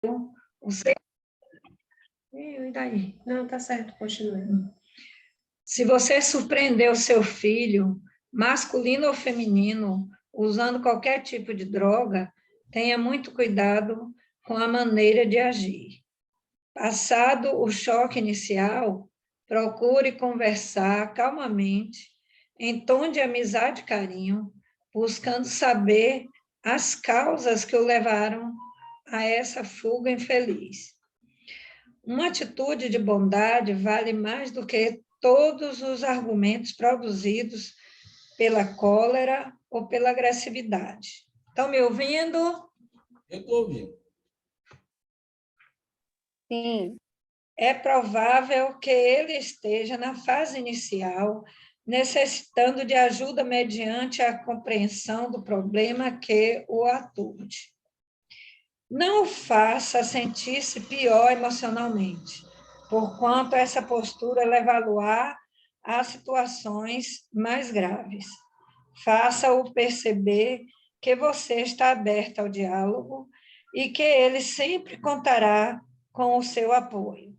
o seu... E daí? Não, tá certo, continue. Se você surpreendeu seu filho, masculino ou feminino, usando qualquer tipo de droga, tenha muito cuidado com a maneira de agir. Passado o choque inicial, procure conversar calmamente, em tom de amizade e carinho, buscando saber as causas que o levaram a essa fuga infeliz. Uma atitude de bondade vale mais do que todos os argumentos produzidos pela cólera ou pela agressividade. Estão me ouvindo? Eu estou ouvindo. Sim. É provável que ele esteja na fase inicial, necessitando de ajuda mediante a compreensão do problema que o aturde. Não o faça sentir-se pior emocionalmente, porquanto essa postura leva-lo a situações mais graves. Faça-o perceber que você está aberto ao diálogo e que ele sempre contará com o seu apoio.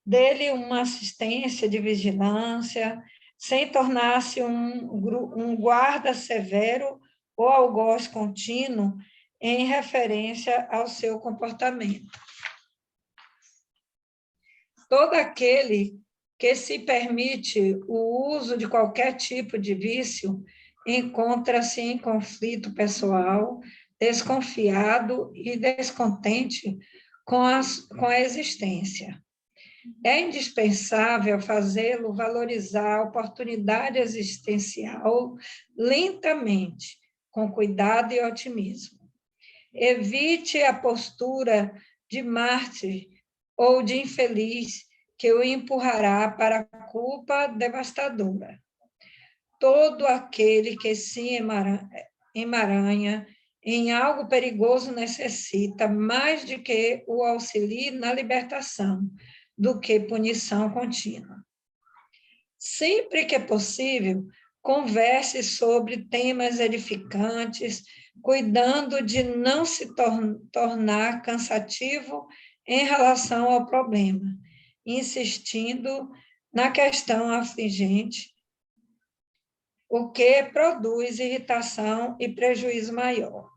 Dê-lhe uma assistência de vigilância, sem tornar-se um guarda severo ou algoz contínuo em referência ao seu comportamento. Todo aquele que se permite o uso de qualquer tipo de vício encontra-se em conflito pessoal, desconfiado e descontente com a existência. É indispensável fazê-lo valorizar a oportunidade existencial lentamente, com cuidado e otimismo. Evite a postura de mártir ou de infeliz que o empurrará para a culpa devastadora. Todo aquele que se emaranha em algo perigoso necessita mais de que o auxilie na libertação do que punição contínua. Sempre que possível, converse sobre temas edificantes, cuidando de não se tornar cansativo em relação ao problema, insistindo na questão afligente, o que produz irritação e prejuízo maior.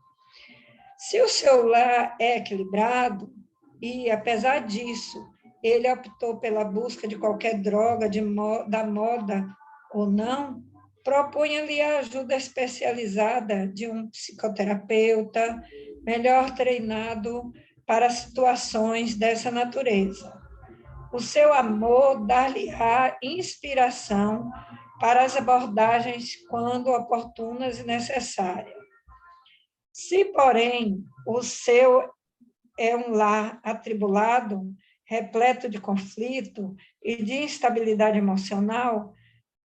Se o seu lar é equilibrado, e, apesar disso, ele optou pela busca de qualquer droga da moda ou não, proponha-lhe a ajuda especializada de um psicoterapeuta melhor treinado para situações dessa natureza. O seu amor dar-lhe-á inspiração para as abordagens quando oportunas e necessárias. Se, porém, o seu é um lar atribulado, repleto de conflito e de instabilidade emocional,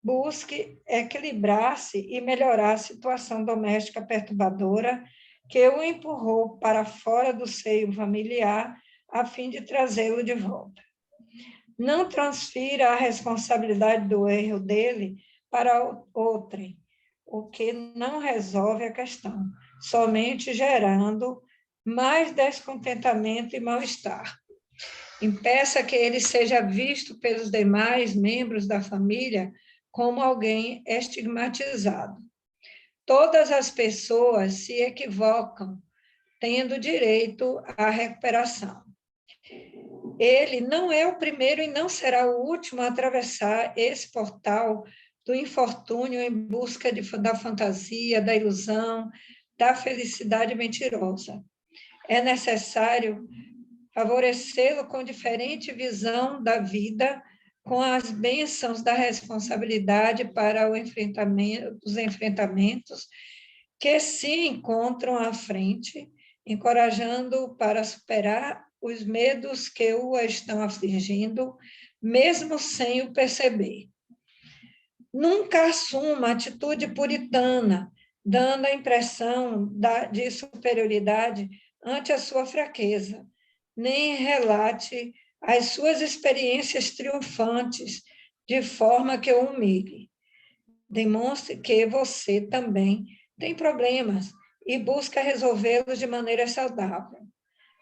busque equilibrar-se e melhorar a situação doméstica perturbadora que o empurrou para fora do seio familiar a fim de trazê-lo de volta. Não transfira a responsabilidade do erro dele para outrem, o que não resolve a questão, somente gerando mais descontentamento e mal-estar. Impeça que ele seja visto pelos demais membros da família como alguém estigmatizado. Todas as pessoas se equivocam, tendo direito à recuperação. Ele não é o primeiro e não será o último a atravessar esse portal do infortúnio em busca da fantasia, da ilusão, da felicidade mentirosa. É necessário favorecê-lo com diferente visão da vida, com as bênçãos da responsabilidade para os enfrentamentos que se encontram à frente, encorajando-o para superar os medos que o estão afligindo, mesmo sem o perceber. Nunca assuma atitude puritana, dando a impressão de superioridade ante a sua fraqueza, nem relate as suas experiências triunfantes de forma que o humilhe. Demonstre que você também tem problemas e busca resolvê-los de maneira saudável.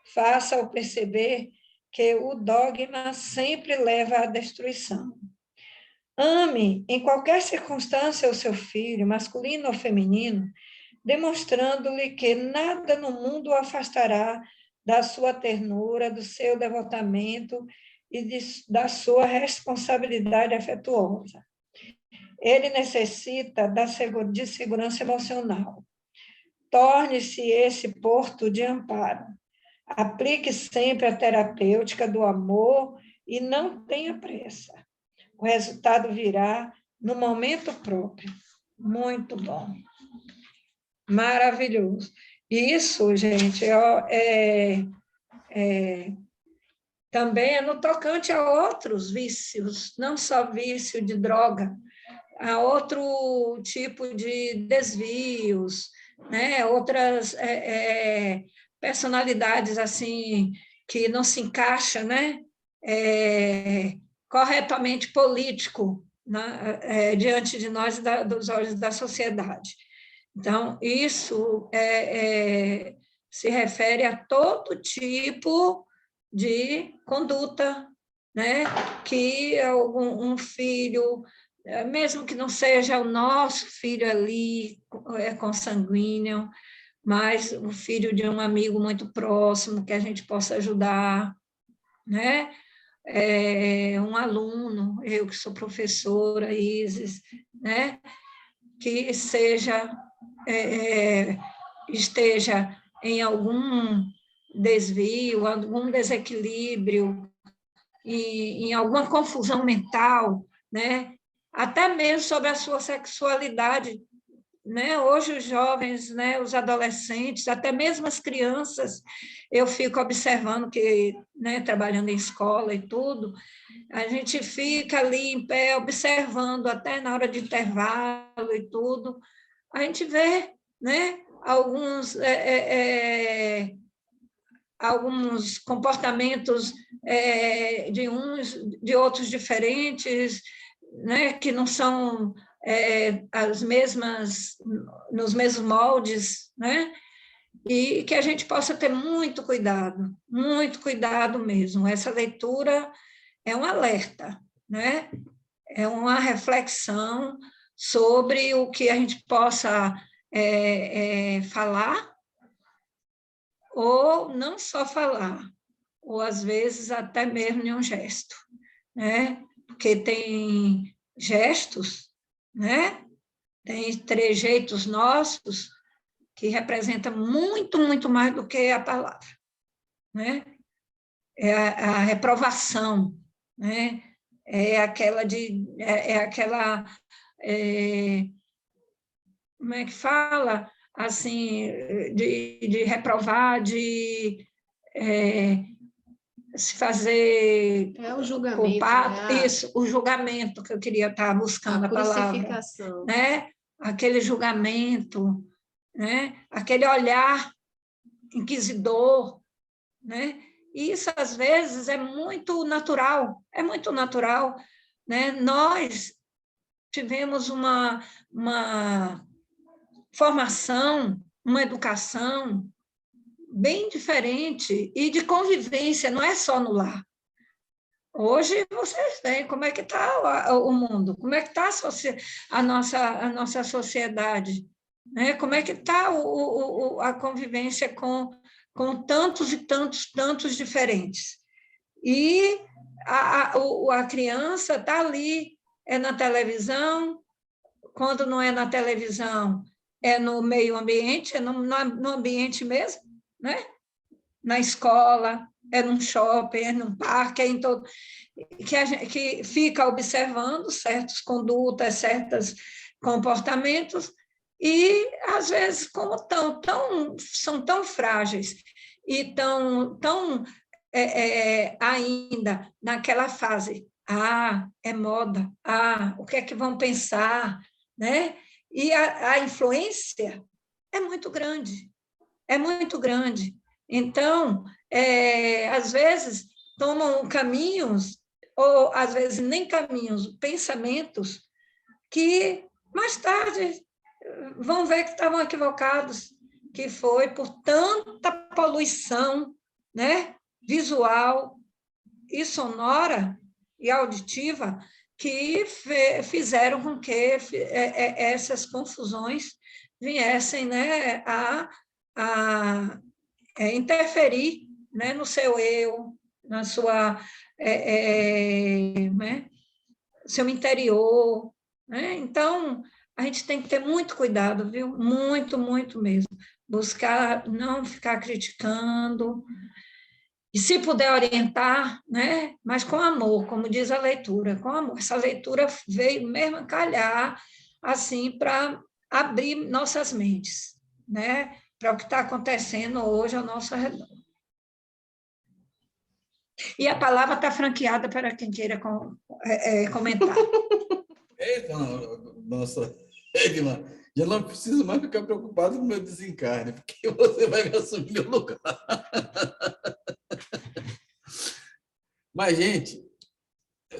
faça-o perceber que o dogma sempre leva à destruição. Ame, em qualquer circunstância, o seu filho, masculino ou feminino, demonstrando-lhe que nada no mundo o afastará da sua ternura, do seu devotamento e da sua responsabilidade afetuosa. Ele necessita de segurança emocional. Torne-se esse porto de amparo. Aplique sempre a terapêutica do amor e não tenha pressa. O resultado virá no momento próprio. Muito bom. Maravilhoso. Isso, gente, também é no tocante a outros vícios, não só vício de droga, a outro tipo de desvios, né? Outras personalidades assim que não se encaixa, né? Corretamente político, né? Diante de nós, dos olhos da sociedade. Então, isso se refere a todo tipo de conduta, né? Que um filho, mesmo que não seja o nosso filho ali, consanguíneo, mas o filho de um amigo muito próximo que a gente possa ajudar, né? Um aluno, eu que sou professora, Isis, né? Que esteja em algum desvio, algum desequilíbrio, em alguma confusão mental, né? Até mesmo sobre a sua sexualidade, né? Hoje os jovens, né, os adolescentes, até mesmo as crianças, eu fico observando que, né, trabalhando em escola e tudo, a gente fica ali em pé observando até na hora de intervalo e tudo, a gente vê, né, alguns comportamentos de uns, de outros diferentes, né, que não são as mesmas, nos mesmos moldes, né, e que a gente possa ter muito cuidado mesmo. Essa leitura é um alerta, né, é uma reflexão sobre o que a gente possa falar, ou não só falar, ou às vezes até mesmo em um gesto, né? Porque tem gestos, né? Tem trejeitos nossos que representam muito, muito mais do que a palavra, né? É a reprovação, né? Como é que fala? Assim, de reprovar, de se fazer o julgamento, culpado, né? Isso, o julgamento que eu queria estar buscando a palavra, né? Aquele julgamento, né? Aquele olhar inquisidor, né? E isso às vezes é muito natural, né? Nós tivemos uma formação, uma educação bem diferente e de convivência, não é só no lar. Hoje vocês veem como é que está o mundo, como é que está a nossa sociedade, né? Como é que está a convivência com tantos e tantos diferentes. E a criança está ali, é na televisão, quando não é na televisão, é no meio ambiente, é no ambiente mesmo, né? Na escola, é num shopping, é num parque, é em todo... que fica observando certas condutas, certos comportamentos, e, às vezes, como são tão frágeis e tão ainda naquela fase, é moda, o que é que vão pensar, né? E a influência é muito grande, é muito grande. Então, às vezes, tomam caminhos, ou às vezes nem caminhos, pensamentos, que mais tarde vão ver que estavam equivocados, que foi por tanta poluição, né, visual e sonora e auditiva que fizeram com que essas confusões viessem, né, a interferir, né, no seu eu, na sua, né, seu interior, né? Então, a gente tem que ter muito cuidado, viu? Muito, muito mesmo. Buscar não ficar criticando, e se puder orientar, né? Mas com amor, como diz a leitura, com amor. Essa leitura veio mesmo a calhar, assim, para abrir nossas mentes, né? Para o que está acontecendo hoje ao nosso redor. E a palavra está franqueada para quem queira comentar. Eita, nossa, Edna, já não preciso mais ficar preocupado com o meu desencarne, porque você vai me assumir o lugar. Mas, gente,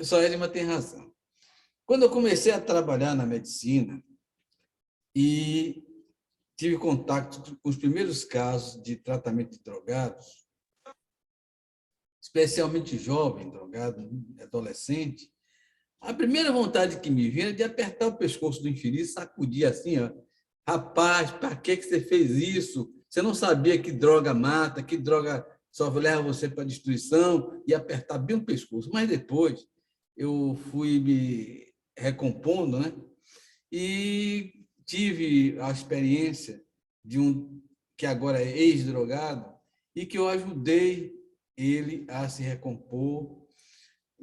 só a Edna tem razão. Quando eu comecei a trabalhar na medicina e tive contato com os primeiros casos de tratamento de drogados, especialmente jovem drogado, adolescente, a primeira vontade que me vinha era de apertar o pescoço do infeliz, sacudir assim, ó. Rapaz, para que você fez isso? Você não sabia que droga mata, que droga só leva você para a destruição, e apertar bem o pescoço. Mas depois eu fui me recompondo, né? E tive a experiência de um que agora é ex-drogado e que eu ajudei ele a se recompor,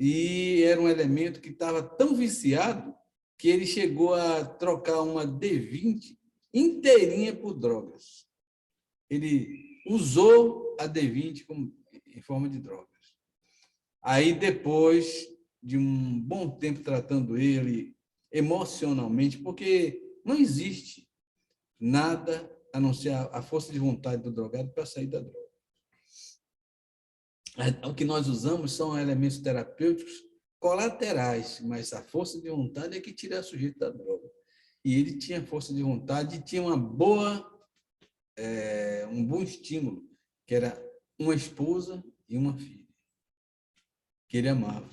e era um elemento que estava tão viciado que ele chegou a trocar uma D20 inteirinha por drogas. Ele usou a D20 em forma de drogas. Aí, depois de um bom tempo tratando ele emocionalmente, porque não existe nada a não ser a força de vontade do drogado para sair da droga. O que nós usamos são elementos terapêuticos colaterais, mas a força de vontade é que tira o sujeito da droga. E ele tinha força de vontade e tinha um bom estímulo, que era uma esposa e uma filha, que ele amava.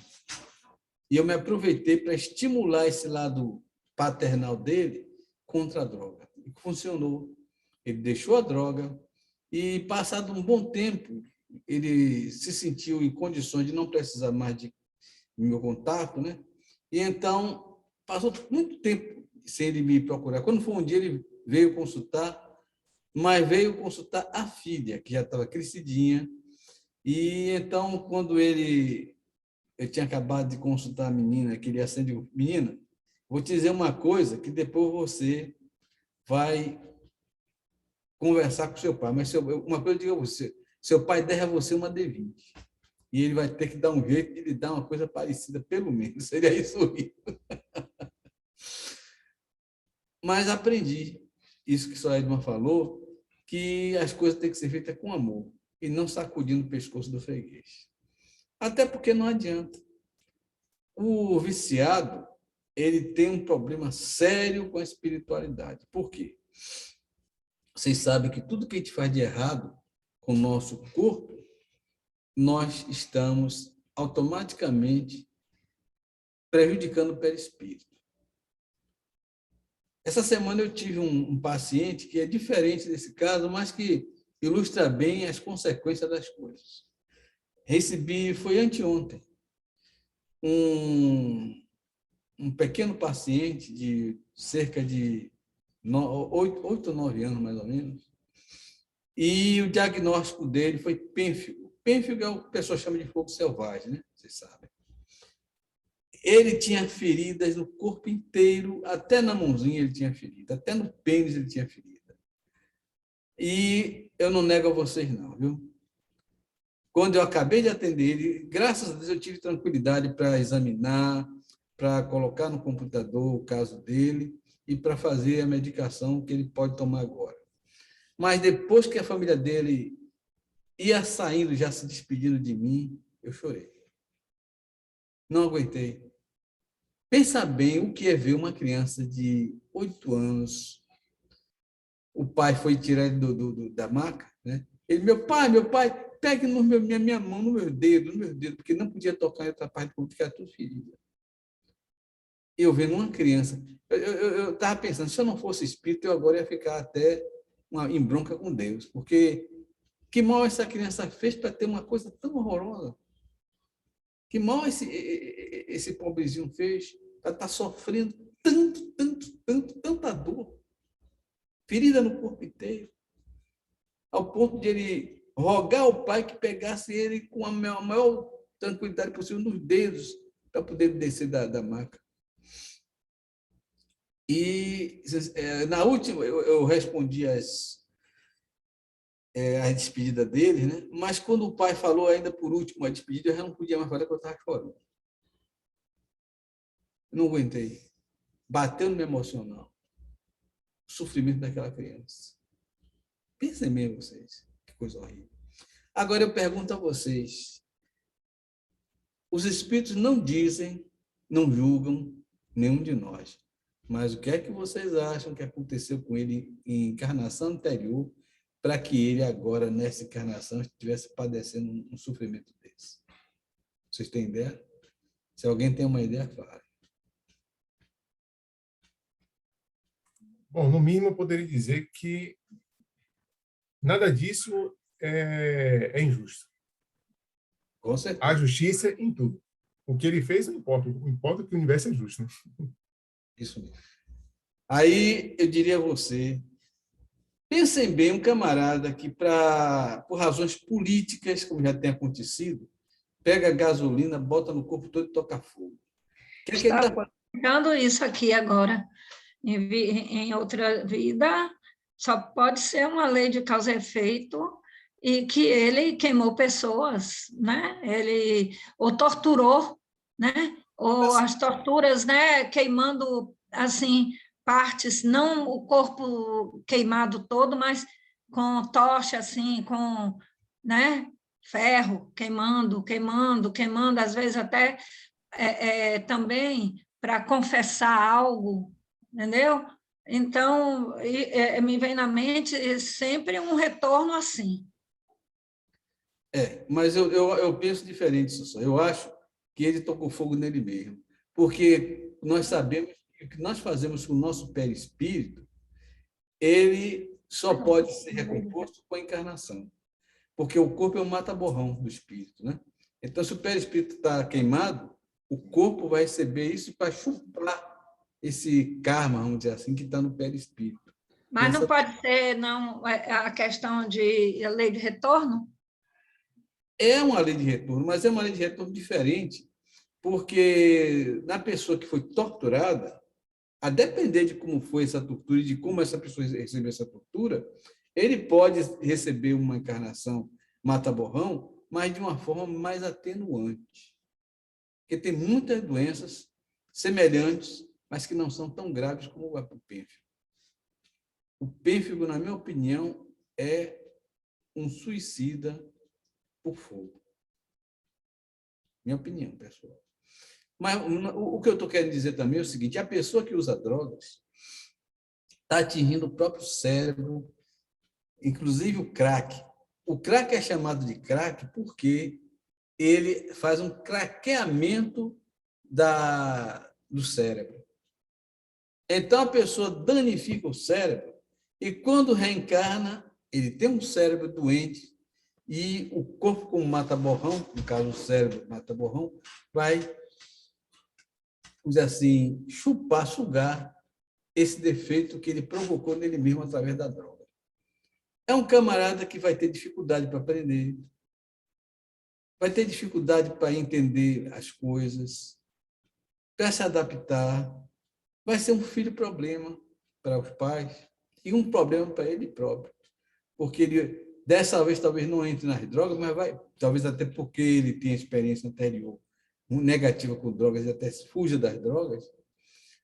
E eu me aproveitei para estimular esse lado paternal dele contra a droga. E funcionou. Ele deixou a droga e, passado um bom tempo, ele se sentiu em condições de não precisar mais de meu contato, né? E então passou muito tempo sem ele me procurar. Quando foi um dia, ele veio consultar, mas veio consultar a filha, que já estava crescidinha. E então, quando eu tinha acabado de consultar a menina, que ele acende, menina, vou te dizer uma coisa que depois você vai conversar com seu pai, mas uma coisa eu digo a você, seu pai der a você uma D20, e ele vai ter que dar um jeito de lhe dar uma coisa parecida, pelo menos, seria isso. Mas aprendi, isso que a senhora Edma falou, que as coisas têm que ser feitas com amor, e não sacudindo o pescoço do freguês. Até porque não adianta. O viciado, ele tem um problema sério com a espiritualidade. Por quê? Vocês sabem que tudo que a gente faz de errado com o nosso corpo, nós estamos automaticamente prejudicando o perispírito. Essa semana eu tive um paciente que é diferente desse caso, mas que ilustra bem as consequências das coisas. Recebi, foi anteontem, um pequeno paciente de cerca de 8 ou 9 anos, mais ou menos, e o diagnóstico dele foi pênfigo. Pênfigo é o que a pessoa chama de fogo selvagem, né? Vocês sabem. Ele tinha feridas no corpo inteiro, até na mãozinha ele tinha ferida, até no pênis ele tinha ferida. E eu não nego a vocês, não, viu? Quando eu acabei de atender ele, graças a Deus eu tive tranquilidade para examinar, para colocar no computador o caso dele e para fazer a medicação que ele pode tomar agora. Mas depois que a família dele ia saindo, já se despedindo de mim, eu chorei. Não aguentei. Pensa bem o que é ver uma criança de 8 anos. O pai foi tirar ele da maca, né? Ele, meu pai, pegue minha mão, no meu dedo, porque não podia tocar em outra parte do corpo, porque era tudo ferida. Eu vendo uma criança, eu estava pensando, se eu não fosse espírito, eu agora ia ficar até em bronca com Deus, porque que mal essa criança fez para ter uma coisa tão horrorosa? Que mal esse pobrezinho fez para estar sofrendo tanta dor, ferida no corpo inteiro, ao ponto de ele rogar ao pai que pegasse ele com a maior tranquilidade possível nos dedos para poder descer da maca. E na última, eu respondi a despedida dele, né? Mas quando o pai falou ainda por último a despedida, eu já não podia mais falar, porque eu estava chorando. Eu não aguentei. Bateu no meu emocional. O sofrimento daquela criança. Pensem bem vocês. Que coisa horrível. Agora eu pergunto a vocês. Os espíritos não dizem, não julgam nenhum de nós. Mas o que é que vocês acham que aconteceu com ele em encarnação anterior para que ele agora, nessa encarnação, estivesse padecendo um sofrimento desse? Vocês têm ideia? Se alguém tem uma ideia, fale. Bom, no mínimo, eu poderia dizer que nada disso é injusto. Com certeza. Há justiça em tudo. O que ele fez não importa. O que importa é que o universo é justo. Né? Isso mesmo. Aí eu diria a você, pensem bem, um camarada que, por razões políticas, como já tem acontecido, pega gasolina, bota no corpo todo e toca fogo. Estava pensando isso aqui agora. Em outra vida, só pode ser uma lei de causa e efeito, e que ele queimou pessoas, né? Ele ou torturou, né? Ou as torturas, né? Queimando assim partes, não o corpo queimado todo, mas com tocha assim, com, né? Ferro queimando, às vezes até também para confessar algo, entendeu? Então, me vem na mente sempre um retorno assim. Mas eu penso diferente, Sussu. Eu acho que ele tocou fogo nele mesmo. Porque nós sabemos que o que nós fazemos com o nosso perispírito, ele só pode ser recomposto com a encarnação. Porque o corpo é um mata-borrão do espírito, né? Então, se o perispírito está queimado, o corpo vai receber isso para chupar esse karma, vamos dizer assim, que está no perispírito. Mas não pode ser não, a questão de lei de retorno? É uma lei de retorno, mas é uma lei de retorno diferente, porque na pessoa que foi torturada, a depender de como foi essa tortura e de como essa pessoa recebeu essa tortura, ele pode receber uma encarnação mata-borrão, mas de uma forma mais atenuante. Porque tem muitas doenças semelhantes, mas que não são tão graves como o pênfigo. O pênfigo, na minha opinião, é um suicida por fogo. Minha opinião, pessoal. Mas o que eu estou querendo dizer também é o seguinte: a pessoa que usa drogas está atingindo o próprio cérebro, inclusive o crack. O crack é chamado de crack porque ele faz um craqueamento do cérebro. Então, a pessoa danifica o cérebro e, quando reencarna, ele tem um cérebro doente e o corpo, como mata-borrão, no caso, o cérebro mata-borrão, vai, vamos dizer assim, chupar, sugar esse defeito que ele provocou nele mesmo através da droga. É um camarada que vai ter dificuldade para aprender, vai ter dificuldade para entender as coisas, para se adaptar, vai ser um filho problema para os pais e um problema para ele próprio, porque ele, dessa vez, talvez não entre nas drogas, mas vai, talvez até porque ele tem experiência anterior negativa com drogas e até fuja das drogas,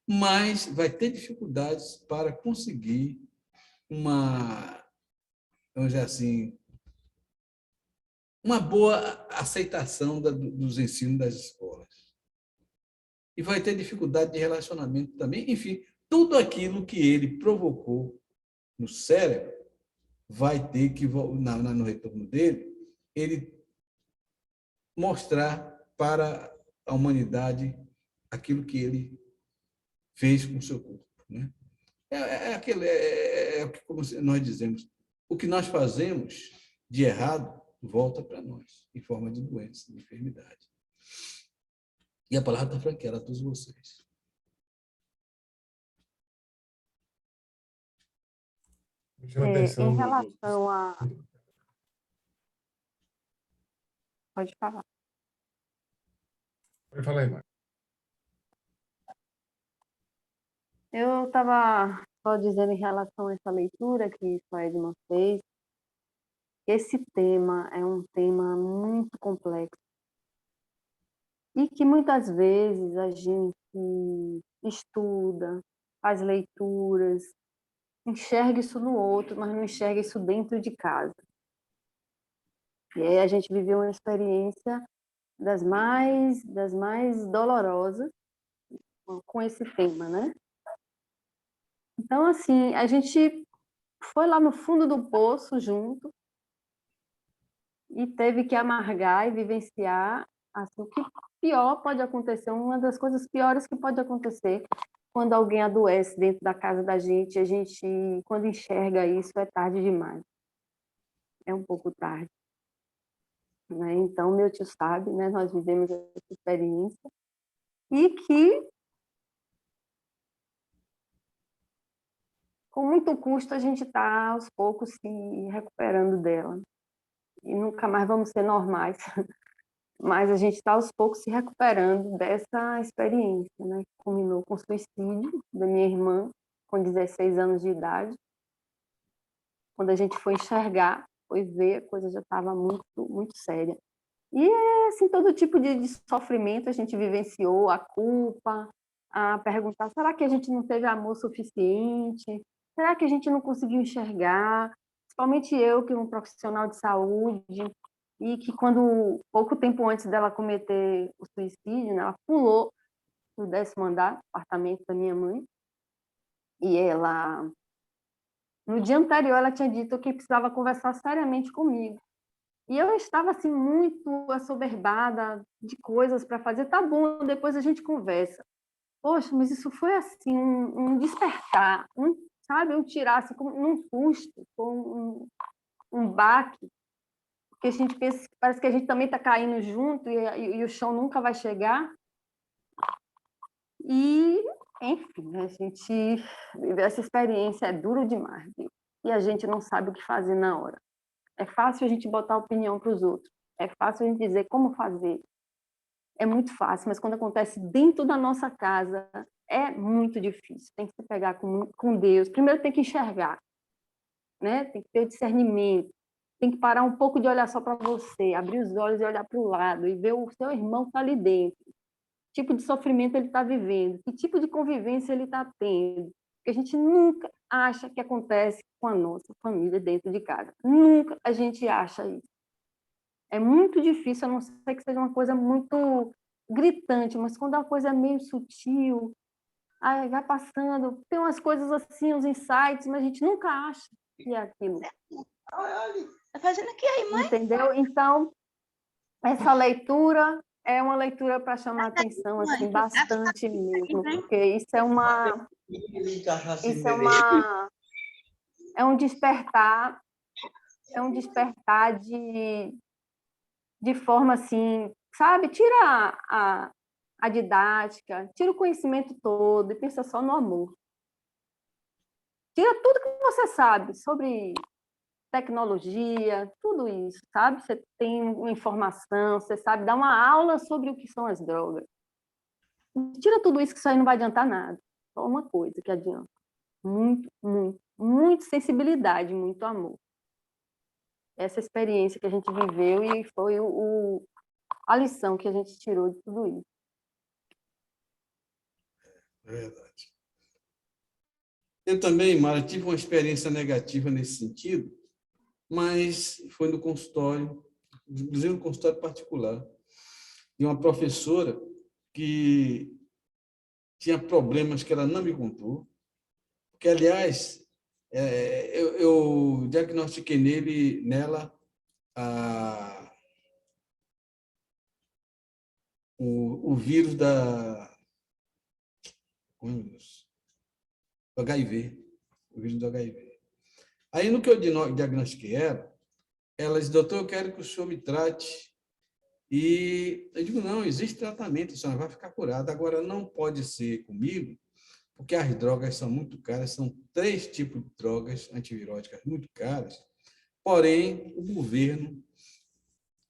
mas vai ter dificuldades para conseguir uma, vamos dizer assim, uma boa aceitação dos ensinos das escolas. E vai ter dificuldade de relacionamento também. Enfim, tudo aquilo que ele provocou no cérebro vai ter que, no retorno dele, ele mostrar para a humanidade aquilo que ele fez com o seu corpo, né? Como nós dizemos, o que nós fazemos de errado volta para nós, em forma de doença, de enfermidade. E a palavra está franqueada a todos vocês. Atenção Em relação a... Pode falar. Pode falar aí, Mário. Eu estava só dizendo em relação a essa leitura que o Edman fez, esse tema é um tema muito complexo e que muitas vezes a gente estuda, faz leituras, enxerga isso no outro, mas não enxerga isso dentro de casa. E aí a gente viveu uma experiência das mais dolorosas com esse tema, né? Então, assim, a gente foi lá no fundo do poço junto e teve que amargar e vivenciar assim, o que pior pode acontecer, uma das coisas piores que pode acontecer quando alguém adoece dentro da casa da gente, a gente, quando enxerga isso, é tarde demais. É um pouco tarde. Né? Então, meu tio sabe, né? Nós vivemos essa experiência e que, com muito custo, a gente está, aos poucos, se recuperando dela. E nunca mais vamos ser normais. Mas a gente está, aos poucos, se recuperando dessa experiência, né? Que culminou com o suicídio da minha irmã, com 16 anos de idade. Quando a gente foi enxergar, foi ver, a coisa já estava muito, muito séria. E, assim, todo tipo de sofrimento a gente vivenciou, a culpa, a perguntar, será que a gente não teve amor suficiente? Será que a gente não conseguiu enxergar? Principalmente eu, que sou um profissional de saúde, e que quando, pouco tempo antes dela cometer o suicídio, né, ela pulou no 10º andar, apartamento da minha mãe, e ela, no dia anterior, ela tinha dito que precisava conversar seriamente comigo. E eu estava, assim, muito assoberbada de coisas para fazer. Tá bom, depois a gente conversa. Poxa, mas isso foi, assim, um despertar, sabe? Um tirar, assim, num susto, um baque, porque a gente pensa, parece que a gente também está caindo junto e o chão nunca vai chegar. E, enfim, a gente viver essa experiência é duro demais, viu? E a gente não sabe o que fazer na hora. É fácil a gente botar opinião para os outros. É fácil a gente dizer como fazer. É muito fácil, mas quando acontece dentro da nossa casa, é muito difícil. Tem que se pegar com Deus. Primeiro tem que enxergar, né? Tem que ter o discernimento. Tem que parar um pouco de olhar só para você, abrir os olhos e olhar para o lado e ver o seu irmão que está ali dentro. Que tipo de sofrimento ele está vivendo, que tipo de convivência ele está tendo. Porque a gente nunca acha que acontece com a nossa família dentro de casa. Nunca a gente acha isso. É muito difícil, a não ser que seja uma coisa muito gritante, mas quando a coisa é meio sutil, aí vai passando, tem umas coisas assim, uns insights, mas a gente nunca acha que é aquilo. Olha, tá fazendo aqui aí, mãe? Entendeu? Então, essa leitura é uma leitura para chamar atenção, assim, bastante mesmo, porque isso é um despertar de forma assim, sabe? Tira a didática, tira o conhecimento todo e pensa só no amor. Tira tudo que você sabe sobre tecnologia, tudo isso, sabe? Você tem uma informação, você sabe dar uma aula sobre o que são as drogas. Tira tudo isso que isso aí não vai adiantar nada. Só uma coisa que adianta. Muito, muito, muito sensibilidade, muito amor. Essa experiência que a gente viveu e foi a lição que a gente tirou de tudo isso. É verdade. Eu também, Mara, tive uma experiência negativa nesse sentido, mas foi no consultório, inclusive no consultório particular, de uma professora que tinha problemas que ela não me contou, que, aliás, eu diagnostiquei nela a o vírus oh, meu Deus, do HIV, o vírus do HIV. Aí, no que eu diagnostiquei ela disse, doutor, eu quero que o senhor me trate. E eu digo, não, existe tratamento, a senhora vai ficar curada. Agora, não pode ser comigo, porque as drogas são muito caras, são 3 tipos de drogas antiviróticas muito caras. Porém, o governo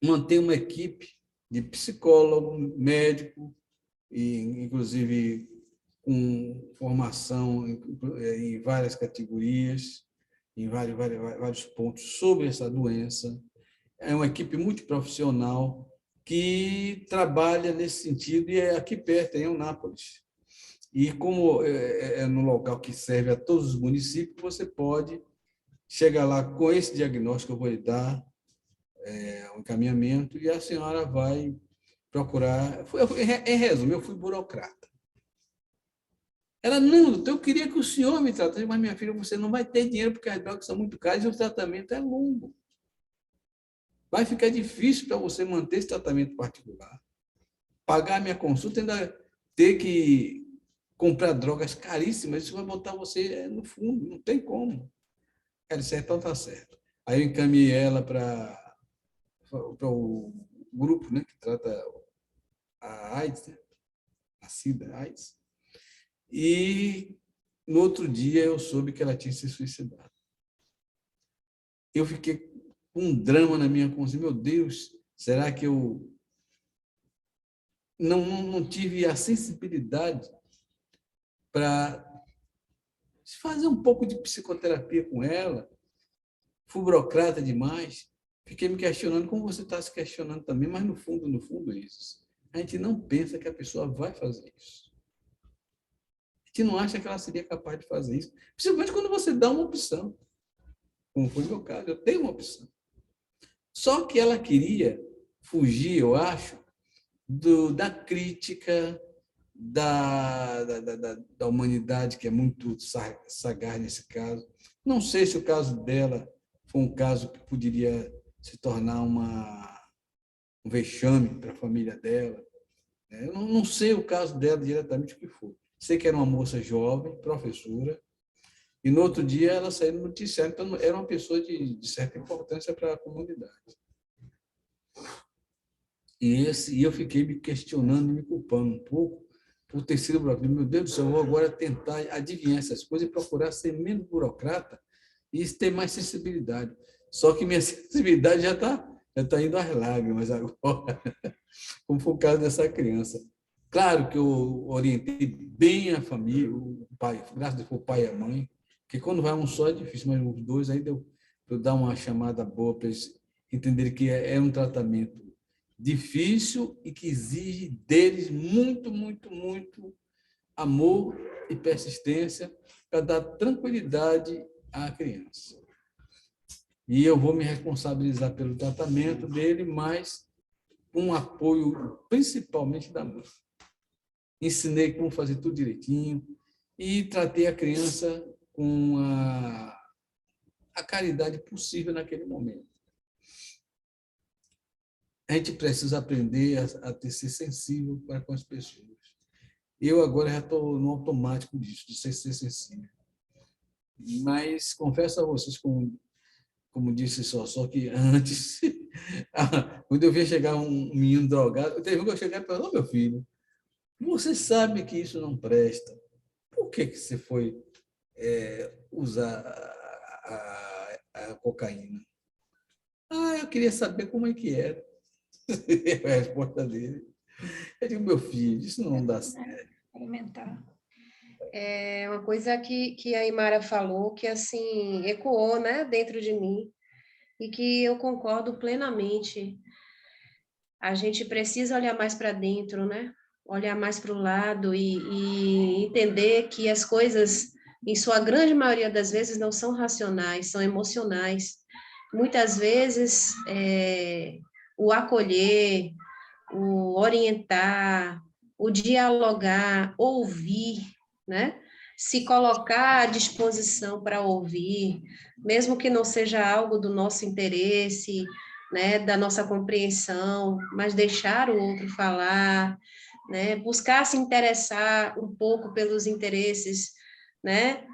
mantém uma equipe de psicólogo, médico, e inclusive com formação em várias categorias, em vários pontos sobre essa doença. É uma equipe multiprofissional que trabalha nesse sentido e é aqui perto, em Eunápolis. E como é no local que serve a todos os municípios, você pode chegar lá com esse diagnóstico, eu vou lhe dar um encaminhamento e a senhora vai procurar. Em resumo, eu fui burocrata. Ela, não, doutor, eu queria que o senhor me tratasse, mas minha filha, você não vai ter dinheiro porque as drogas são muito caras e o tratamento é longo. Vai ficar difícil para você manter esse tratamento particular. Pagar a minha consulta, ainda ter que comprar drogas caríssimas, isso vai botar você no fundo, não tem como. Ela disse, então tá certo. Aí eu encaminhei ela para o grupo, né, que trata a AIDS, né, a SIDA, AIDS. E no outro dia eu soube que ela tinha se suicidado. Eu fiquei com um drama na minha consciência. Meu Deus, será que eu não tive a sensibilidade para fazer um pouco de psicoterapia com ela? Fui burocrata demais. Fiquei me questionando, como você está se questionando também, mas no fundo é isso. A gente não pensa que a pessoa vai fazer isso. A gente não acha que ela seria capaz de fazer isso. Principalmente quando você dá uma opção. Como foi o meu caso, eu tenho uma opção. Só que ela queria fugir, eu acho, da crítica da humanidade, que é muito sagaz nesse caso. Não sei se o caso dela foi um caso que poderia se tornar um vexame para a família dela. Eu não sei o caso dela diretamente o que foi. Sei que era uma moça jovem, professora, e no outro dia ela saiu no noticiário, então era uma pessoa de certa importância para a comunidade. E eu fiquei me questionando, me culpando um pouco por ter sido burocrata. Meu Deus do céu, eu vou agora tentar adivinhar essas coisas e procurar ser menos burocrata e ter mais sensibilidade. Só que minha sensibilidade já tá indo às lágrimas agora, como foi o caso dessa criança. Claro que eu orientei bem a família, o pai, graças a Deus, o pai e a mãe, porque quando vai um só é difícil, mas os dois aí deu para eu dar uma chamada boa para eles entenderem que é um tratamento difícil e que exige deles muito, muito, muito amor e persistência para dar tranquilidade à criança. E eu vou me responsabilizar pelo tratamento dele, mas com um apoio principalmente da mãe. Ensinei como fazer tudo direitinho e tratei a criança com a caridade possível naquele momento. A gente precisa aprender a ser sensível para com as pessoas. Eu agora já estou no automático disso, de ser sensível. Mas confesso a vocês, como disse só que antes, quando eu via chegar um menino drogado, teve um que eu cheguei e falei, meu filho, você sabe que isso não presta. Por que você foi usar a cocaína? Eu queria saber como é que era. A resposta dele. Eu digo, meu filho, isso não dá certo. Alimentar. É uma coisa que a Imara falou, que assim, ecoou, né, dentro de mim, e que eu concordo plenamente. A gente precisa olhar mais para dentro, né? Olhar mais para o lado e entender que as coisas, em sua grande maioria das vezes, não são racionais, são emocionais. Muitas vezes, o acolher, o orientar, o dialogar, ouvir, né? Se colocar à disposição para ouvir, mesmo que não seja algo do nosso interesse, né, da nossa compreensão, mas deixar o outro falar, né, buscar se interessar um pouco pelos interesses, né,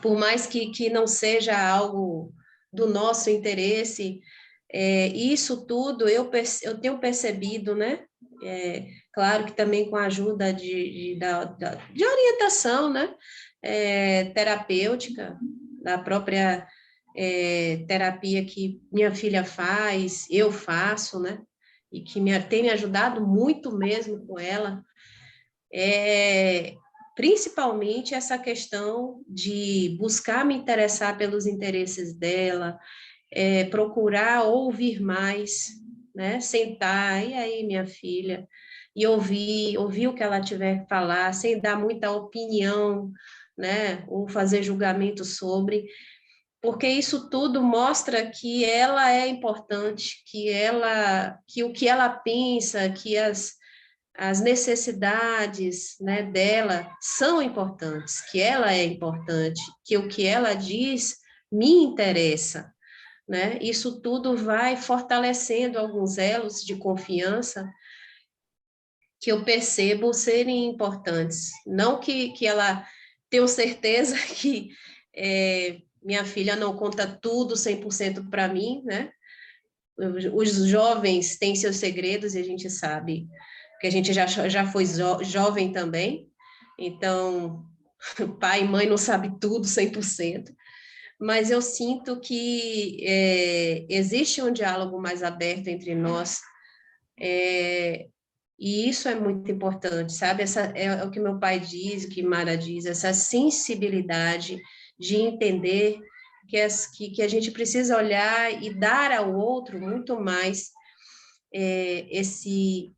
por mais que não seja algo do nosso interesse, isso tudo eu tenho percebido, né, claro que também com a ajuda de orientação, né, terapêutica, da própria terapia que minha filha faz, eu faço, né, e que tem me ajudado muito mesmo com ela, principalmente essa questão de buscar me interessar pelos interesses dela, procurar ouvir mais, né, sentar, e aí, minha filha, e ouvir o que ela tiver que falar, sem dar muita opinião, né, ou fazer julgamento sobre, porque isso tudo mostra que ela é importante, que o que ela pensa, que as necessidades, né, dela são importantes, que ela é importante, que o que ela diz me interessa, né? Isso tudo vai fortalecendo alguns elos de confiança que eu percebo serem importantes. Não que ela tenho certeza que minha filha não conta tudo 100% para mim, né? Os jovens têm seus segredos e a gente sabe que a gente já foi jovem também, então pai e mãe não sabe tudo 100%, mas eu sinto que existe um diálogo mais aberto entre nós, e isso é muito importante, sabe? Essa é o que meu pai diz, o que Mara diz, essa sensibilidade de entender que a gente precisa olhar e dar ao outro muito mais esse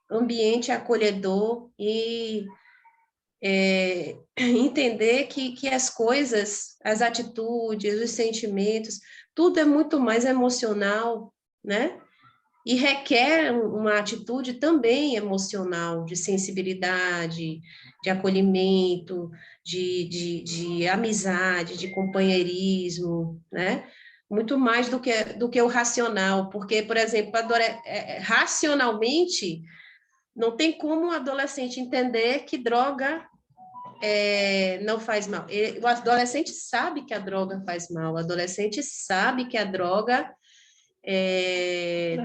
ambiente acolhedor e entender que as coisas, as atitudes, os sentimentos, tudo é muito mais emocional, né? E requer uma atitude também emocional, de sensibilidade, de acolhimento, de amizade, de companheirismo, né? Muito mais do que o racional, porque, por exemplo, racionalmente, não tem como um adolescente entender que droga não faz mal. O adolescente sabe que a droga faz mal, o adolescente sabe que a droga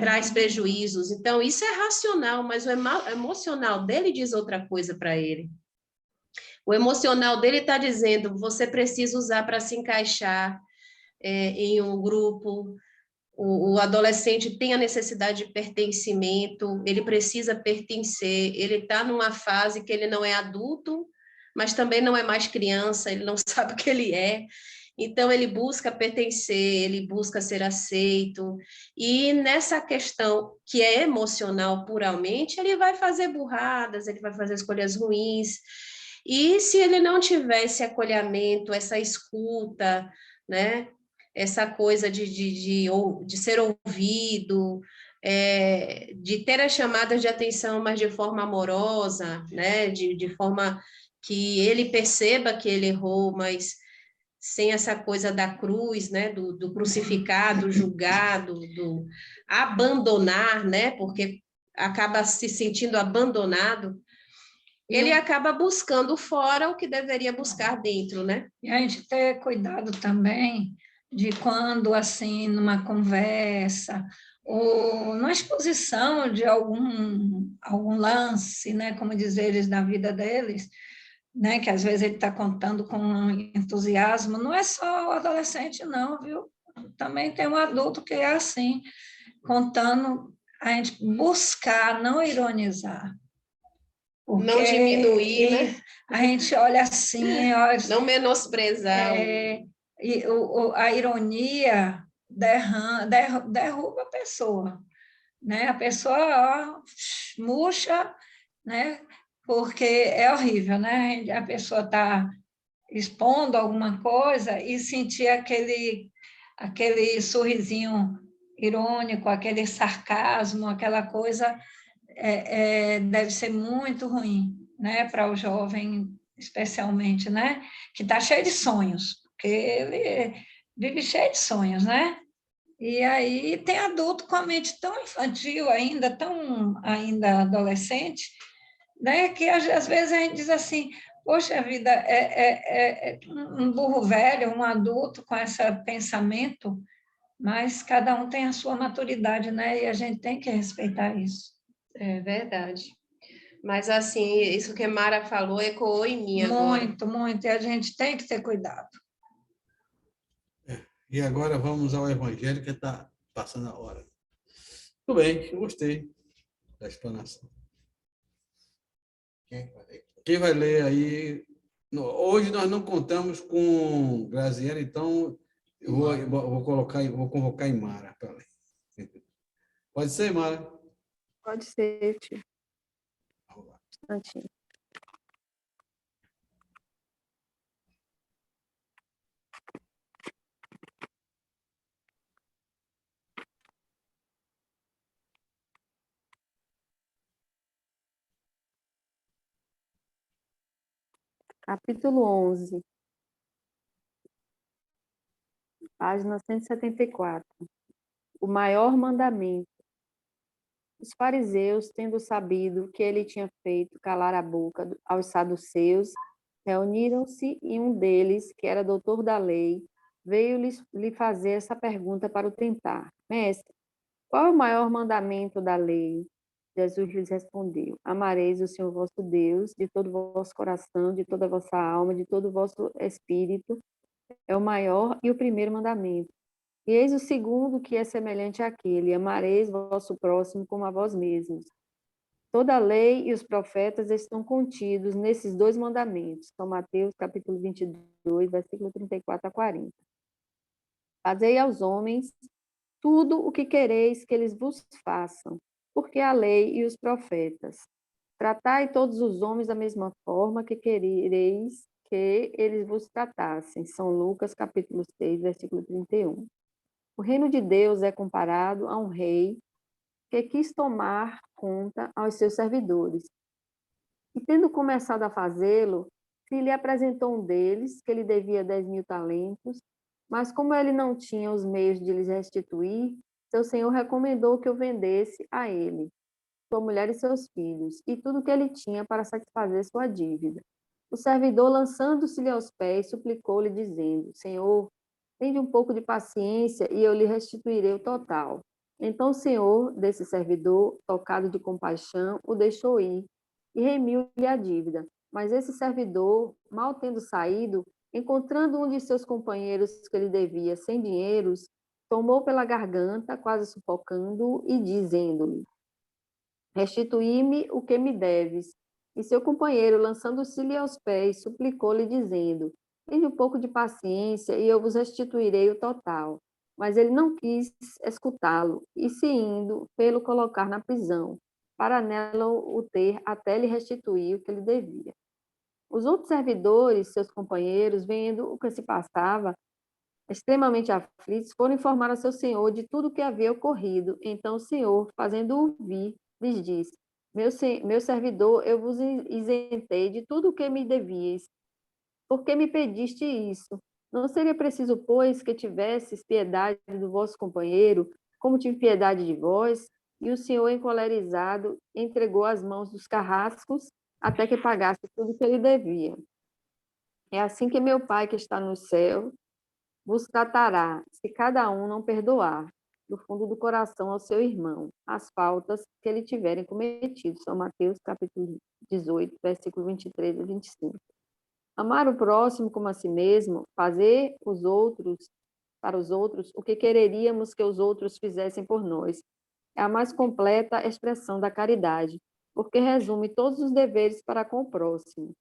traz prejuízos. Então, isso é racional, mas o emocional dele diz outra coisa para ele. O emocional dele está dizendo, você precisa usar para se encaixar em um grupo. O adolescente tem a necessidade de pertencimento, ele precisa pertencer, ele está numa fase que ele não é adulto, mas também não é mais criança, ele não sabe o que ele é. Então, ele busca pertencer, ele busca ser aceito, e nessa questão que é emocional puramente, ele vai fazer burradas, ele vai fazer escolhas ruins, e se ele não tiver esse acolhimento, essa escuta, né, essa coisa de ser ouvido, de ter as chamadas de atenção, mas de forma amorosa, né, de forma que ele perceba que ele errou, mas sem essa coisa da cruz, né, do crucificado, julgado, do abandonar, né, porque acaba se sentindo abandonado, ele acaba buscando fora o que deveria buscar dentro, né? E a gente ter cuidado também de quando, assim, numa conversa ou numa exposição de algum lance, né, como dizeres, da vida deles, né, que às vezes ele está contando com entusiasmo, não é só o adolescente, não, viu? Também tem um adulto que é assim, contando, a gente buscar não ironizar. Porque não diminuir, né? A gente olha assim, olha, não menosprezar. A ironia derruba a pessoa, né? A pessoa murcha, né? Porque é horrível, né? A pessoa está expondo alguma coisa e sentir aquele sorrisinho irônico, aquele sarcasmo, aquela coisa deve ser muito ruim, né? Para o jovem, especialmente, né? Que está cheio de sonhos, porque ele vive cheio de sonhos, né? E aí tem adulto com a mente tão infantil ainda, tão ainda adolescente, né, que às vezes a gente diz assim, poxa vida, é um burro velho, um adulto com esse pensamento, mas cada um tem a sua maturidade, né, e a gente tem que respeitar isso. É verdade. Mas, assim, isso que a Mara falou ecoou em mim agora. Muito, muito, e a gente tem que ter cuidado. E agora vamos ao Evangelho, que está passando a hora. Tudo bem, eu gostei da explanação. Quem vai ler aí? Hoje nós não contamos com Graziela, então vou convocar Imara para ler. Pode ser, Imara? Pode ser, tio. Vamos lá. Um instantinho. Capítulo 11, página 174. O maior mandamento. Os fariseus, tendo sabido que ele tinha feito calar a boca aos saduceus, reuniram-se e um deles, que era doutor da lei, veio lhe fazer essa pergunta para o tentar. Mestre, qual é o maior mandamento da lei? Jesus lhes respondeu: Amareis o Senhor vosso Deus de todo o vosso coração, de toda a vossa alma, de todo o vosso espírito. É o maior e o primeiro mandamento. E eis o segundo, que é semelhante àquele: amareis vosso próximo como a vós mesmos. Toda a lei e os profetas estão contidos nesses dois mandamentos. São Mateus, capítulo 22, versículo 34 a 40. Fazei aos homens tudo o que quereis que eles vos façam, porque a lei e os profetas. Tratai todos os homens da mesma forma que quereis que eles vos tratassem. São Lucas, capítulo 6, versículo 31. O reino de Deus é comparado a um rei que quis tomar conta aos seus servidores. E tendo começado a fazê-lo, se lhe apresentou um deles, que lhe devia 10.000 talentos, mas como ele não tinha os meios de lhes restituir, seu senhor recomendou que o vendesse a ele, sua mulher e seus filhos, e tudo que ele tinha para satisfazer sua dívida. O servidor, lançando-se-lhe aos pés, suplicou-lhe, dizendo: Senhor, tende um pouco de paciência e eu lhe restituirei o total. Então o senhor desse servidor, tocado de compaixão, o deixou ir e remiu-lhe a dívida. Mas esse servidor, mal tendo saído, encontrando um de seus companheiros que lhe devia 100 dinheiros, tomou pela garganta, quase sufocando-o, e dizendo-lhe: Restituí-me o que me deves. E seu companheiro, lançando-se-lhe aos pés, suplicou-lhe, dizendo: Tende um pouco de paciência e eu vos restituirei o total. Mas ele não quis escutá-lo, e se indo, fê-lo colocar na prisão, para nela o ter até lhe restituir o que lhe devia. Os outros servidores, seus companheiros, vendo o que se passava, extremamente aflitos, foram informar a seu senhor de tudo o que havia ocorrido. Então o senhor, fazendo-o vir, lhes disse: meu servidor, eu vos isentei de tudo o que me devíeis. Por que me pediste isso? Não seria preciso, pois, que tivesses piedade do vosso companheiro, como tive piedade de vós? E o senhor, encolerizado, entregou as mãos dos carrascos até que pagasse tudo o que ele devia. É assim que meu Pai, que está no céu, vos tratará, se cada um não perdoar, do fundo do coração ao seu irmão, as faltas que ele tiverem cometido. São Mateus, capítulo 18, versículo 23 e 25. Amar o próximo como a si mesmo, fazer para os outros o que quereríamos que os outros fizessem por nós, é a mais completa expressão da caridade, porque resume todos os deveres para com o próximo.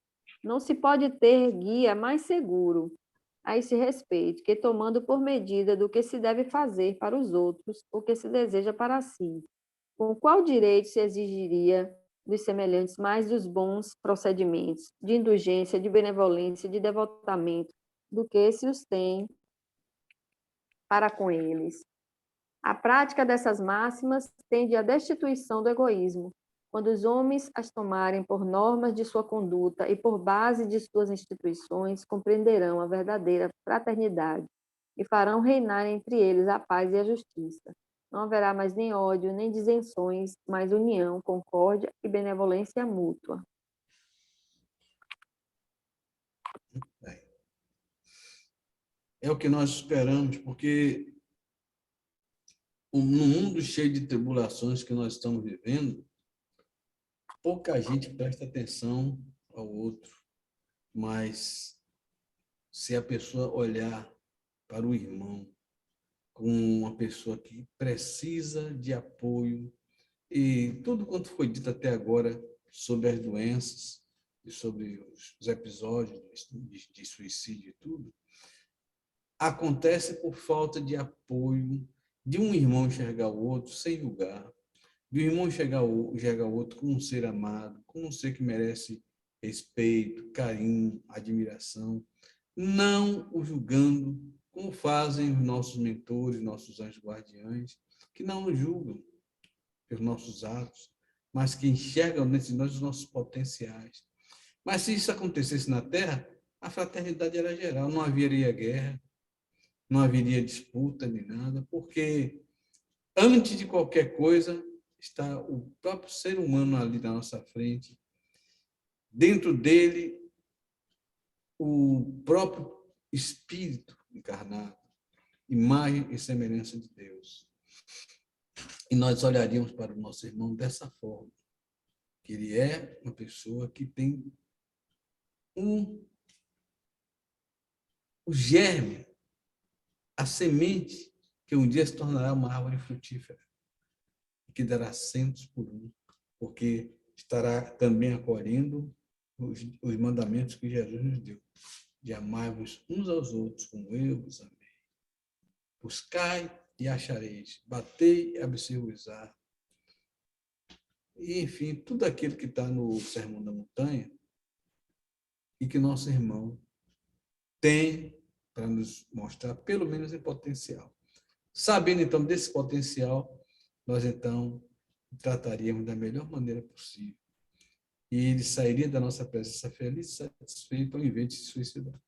Não se pode ter guia mais seguro a esse respeito que tomando por medida do que se deve fazer para os outros o que se deseja para si. Com qual direito se exigiria dos semelhantes mais dos bons procedimentos, de indulgência, de benevolência, de devotamento, do que se os tem para com eles? A prática dessas máximas tende à destituição do egoísmo. Quando os homens as tomarem por normas de sua conduta e por base de suas instituições, compreenderão a verdadeira fraternidade e farão reinar entre eles a paz e a justiça. Não haverá mais nem ódio, nem disenções, mas união, concórdia e benevolência mútua. É o que nós esperamos, porque no mundo cheio de tribulações que nós estamos vivendo, pouca gente presta atenção ao outro, mas se a pessoa olhar para o irmão como uma pessoa que precisa de apoio, e tudo quanto foi dito até agora sobre as doenças e sobre os episódios de suicídio e tudo, acontece por falta de apoio, de um irmão enxergar o outro sem julgar, de um irmão enxergar o outro como um ser amado, como um ser que merece respeito, carinho, admiração, não o julgando, como fazem os nossos mentores, nossos anjos guardiães, que não nos julgam pelos nossos atos, mas que enxergam nesse nós os nossos potenciais. Mas se isso acontecesse na Terra, a fraternidade era geral, não haveria guerra, não haveria disputa nem nada, porque antes de qualquer coisa está o próprio ser humano ali na nossa frente, dentro dele o próprio Espírito encarnado, imagem e semelhança de Deus. E nós olharíamos para o nosso irmão dessa forma, que ele é uma pessoa que tem o germe, a semente que um dia se tornará uma árvore frutífera, que dará centos por um, porque estará também acolhendo os mandamentos que Jesus nos deu, de amarmos uns aos outros como eu vos amei. Buscai e achareis, batei e abrir-vos-á. E, enfim, tudo aquilo que está no Sermão da Montanha e que nosso irmão tem para nos mostrar, pelo menos em potencial. Sabendo, então, desse potencial, nós, então, trataríamos da melhor maneira possível. E ele sairia da nossa presença feliz e satisfeito ao invés de se suicidar.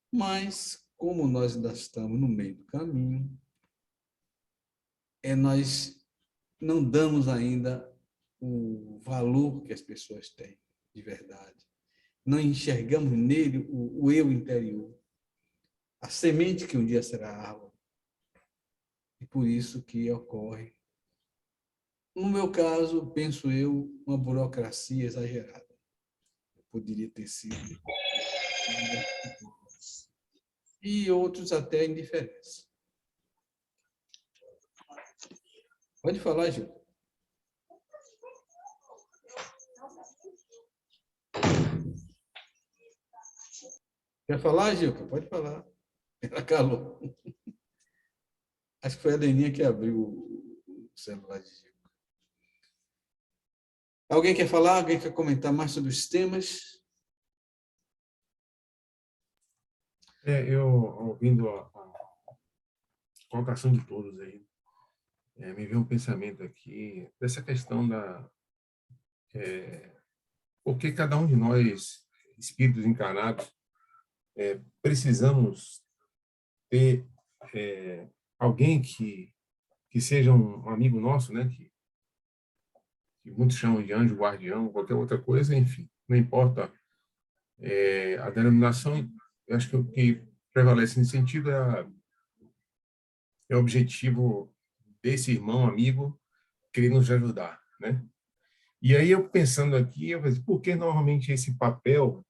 Mas, como nós ainda estamos no meio do caminho, nós não damos ainda o valor que as pessoas têm, de verdade. Não enxergamos nele o eu interior, a semente que um dia será árvore. E por isso que ocorre, no meu caso, penso eu, uma burocracia exagerada. Poderia ter sido. E outros até indiferença. Pode falar, Gil. Quer falar, Gil? Pode falar. Ela calou. Acho que foi a Leninha que abriu o celular de Gil. Alguém quer falar? Alguém quer comentar mais sobre os temas? Eu, ouvindo a colocação de todos aí, me veio um pensamento aqui dessa questão da... por que cada um de nós, espíritos encarnados, precisamos ter alguém que seja um amigo nosso, né? Que muitos chamam de anjo guardião, qualquer outra coisa, enfim, não importa a denominação. Eu acho que o que prevalece nesse sentido é o objetivo desse irmão, amigo, querer nos ajudar, né? E aí eu pensando aqui, eu falei, por que normalmente esse papel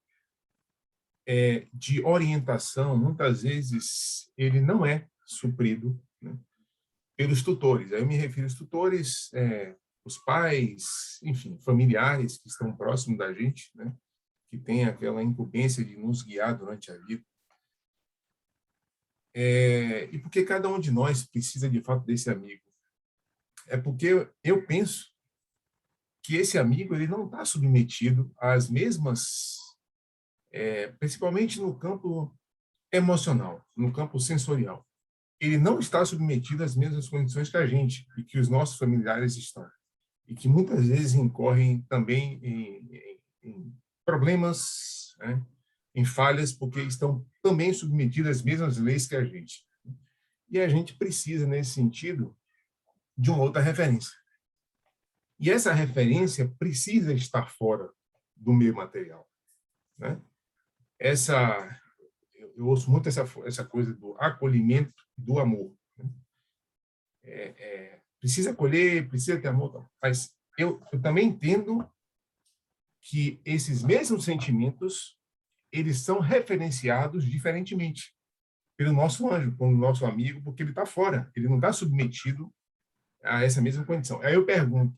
de orientação, muitas vezes, ele não é suprido, né, pelos tutores? Aí eu me refiro aos tutores, os pais, enfim, familiares que estão próximos da gente, né, que têm aquela incumbência de nos guiar durante a vida. E por que cada um de nós precisa, de fato, desse amigo? É porque eu penso que esse amigo ele não está submetido às mesmas, principalmente no campo emocional, no campo sensorial. Ele não está submetido às mesmas condições que a gente e que os nossos familiares estão. E que muitas vezes incorrem também em problemas, né, em falhas, porque estão também submetidos às mesmas leis que a gente. E a gente precisa, nesse sentido, de uma outra referência. E essa referência precisa estar fora do meio material, né? Eu ouço muito essa coisa do acolhimento, do amor, né? Precisa acolher, precisa ter amor, mas eu também entendo que esses mesmos sentimentos, eles são referenciados diferentemente pelo nosso anjo, como nosso amigo, porque ele está fora, ele não está submetido a essa mesma condição. Aí eu pergunto,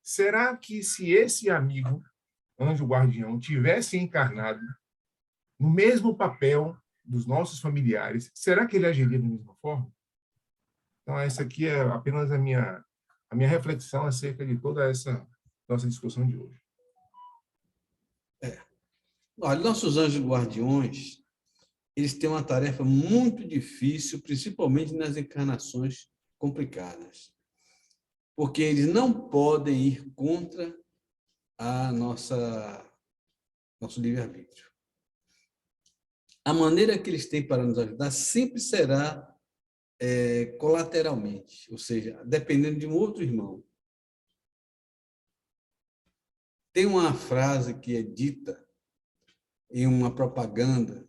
será que se esse amigo, anjo guardião, tivesse encarnado no mesmo papel dos nossos familiares, será que ele agiria da mesma forma? Então, essa aqui é apenas a minha reflexão acerca de toda essa nossa discussão de hoje. Olha, nossos anjos guardiões, eles têm uma tarefa muito difícil, principalmente nas encarnações complicadas, porque eles não podem ir contra a nosso livre-arbítrio. A maneira que eles têm para nos ajudar sempre será colateralmente, ou seja, dependendo de um outro irmão. Tem uma frase que é dita em uma propaganda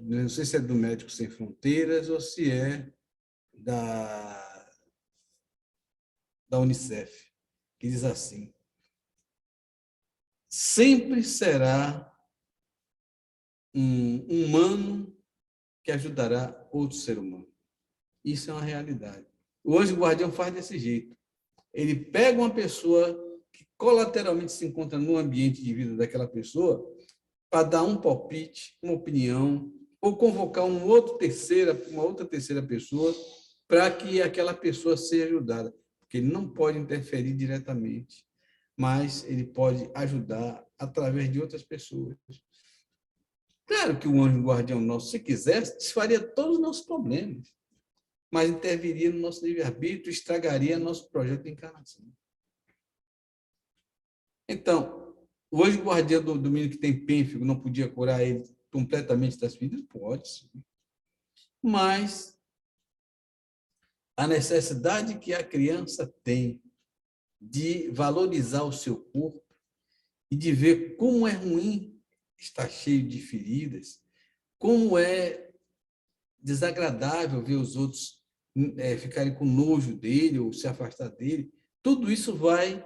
não sei se é do Médicos Sem Fronteiras ou se é da Unicef, que diz assim: sempre será um humano que ajudará outro ser humano. Isso é uma realidade. O anjo guardião faz desse jeito. Ele pega uma pessoa que colateralmente se encontra no ambiente de vida daquela pessoa para dar um palpite, uma opinião, ou convocar uma outra terceira pessoa para que aquela pessoa seja ajudada. Porque ele não pode interferir diretamente, mas ele pode ajudar através de outras pessoas. Claro que o anjo guardião nosso, se quisesse, desfaria todos os nossos problemas, mas interviria no nosso livre-arbítrio, estragaria nosso projeto de encarnação. Então, o anjo guardião do menino que tem pênfigo não podia curar ele completamente das feridas? Pode, sim. Mas a necessidade que a criança tem de valorizar o seu corpo e de ver como é ruim estar cheio de feridas, como é desagradável ver os outros ficarem com nojo dele ou se afastar dele, tudo isso vai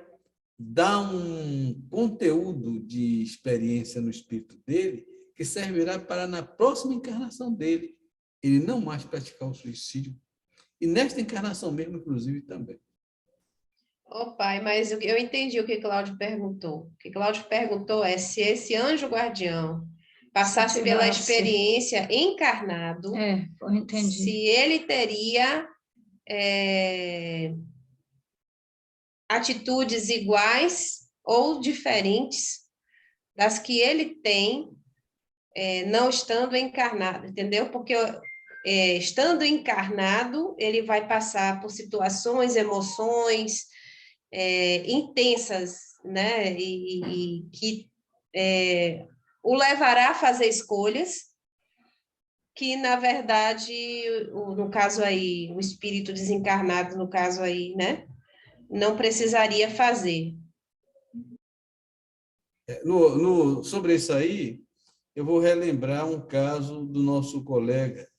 dar um conteúdo de experiência no espírito dele que servirá para, na próxima encarnação dele, ele não mais praticar o suicídio. E nesta encarnação mesmo, inclusive, também. Ô, pai, mas eu entendi o que Cláudio perguntou. O que Cláudio perguntou é se esse anjo guardião passasse pela experiência encarnado, eu entendi. se ele teria atitudes iguais ou diferentes das que ele tem não estando encarnado, entendeu? Porque estando encarnado, ele vai passar por situações, emoções intensas, né? E que o levará a fazer escolhas que, na verdade, no caso aí, o espírito desencarnado, no caso aí, né? Não precisaria fazer. Sobre isso aí, eu vou relembrar um caso do nosso colega,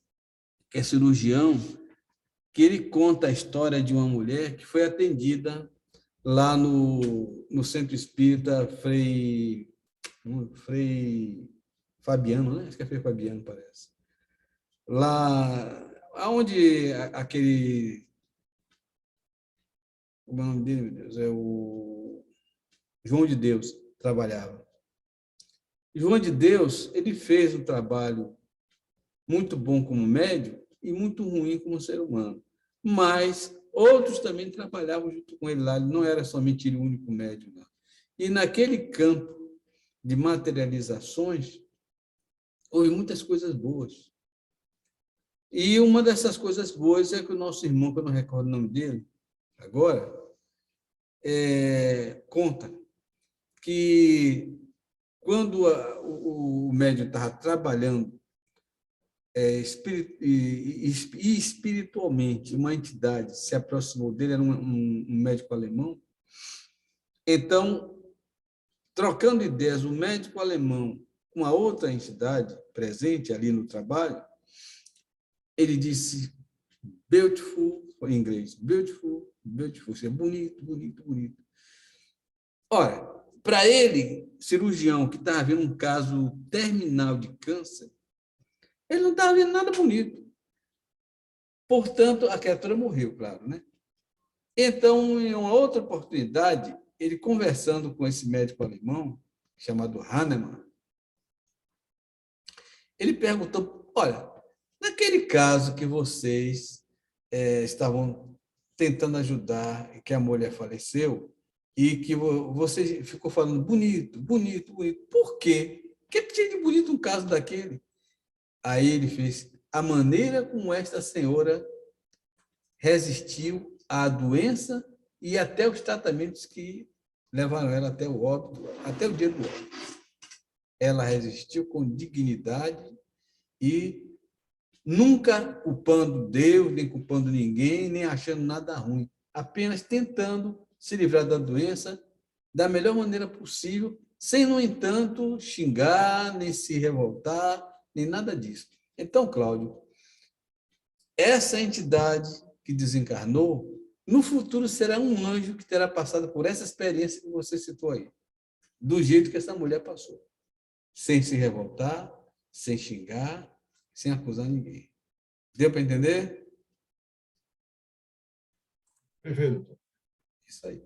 que é cirurgião, que ele conta a história de uma mulher que foi atendida lá no Centro Espírita Frei Fabiano, né? Acho que é Frei Fabiano, parece. Lá onde aquele... Como é o nome dele, meu Deus? É o João de Deus trabalhava. João de Deus, ele fez um trabalho muito bom como médium e muito ruim como ser humano. Mas outros também trabalhavam junto com ele lá, ele não era somente ele o único médium lá. E naquele campo de materializações, houve muitas coisas boas. E uma dessas coisas boas é que o nosso irmão, que eu não recordo o nome dele agora, conta que quando o médium estava trabalhando espiritualmente, uma entidade se aproximou dele, era um médico alemão. Então, trocando ideias, o médico alemão com a outra entidade presente ali no trabalho, ele disse beautiful, em inglês, beautiful, beautiful, isso é bonito, bonito, bonito. Ora, para ele, cirurgião que estava vendo um caso terminal de câncer, ele não estava vendo nada bonito. Portanto, a criatura morreu, claro, né? Então, em uma outra oportunidade, ele conversando com esse médico alemão, chamado Hahnemann, ele perguntou, olha, naquele caso que vocês estavam tentando ajudar, que a mulher faleceu, e que você ficou falando bonito, bonito, bonito, por quê? O que tinha de bonito um caso daquele? Aí ele fez a maneira como esta senhora resistiu à doença e até os tratamentos que levaram ela até o óbito, até o dia do óbito. Ela resistiu com dignidade e nunca culpando Deus, nem culpando ninguém, nem achando nada ruim, apenas tentando se livrar da doença da melhor maneira possível, sem, no entanto, xingar, nem se revoltar, nem nada disso. Então, Cláudio, essa entidade que desencarnou, no futuro será um anjo que terá passado por essa experiência que você citou aí, do jeito que essa mulher passou, sem se revoltar, sem xingar, sem acusar ninguém. Deu para entender? Perfeito. Isso aí.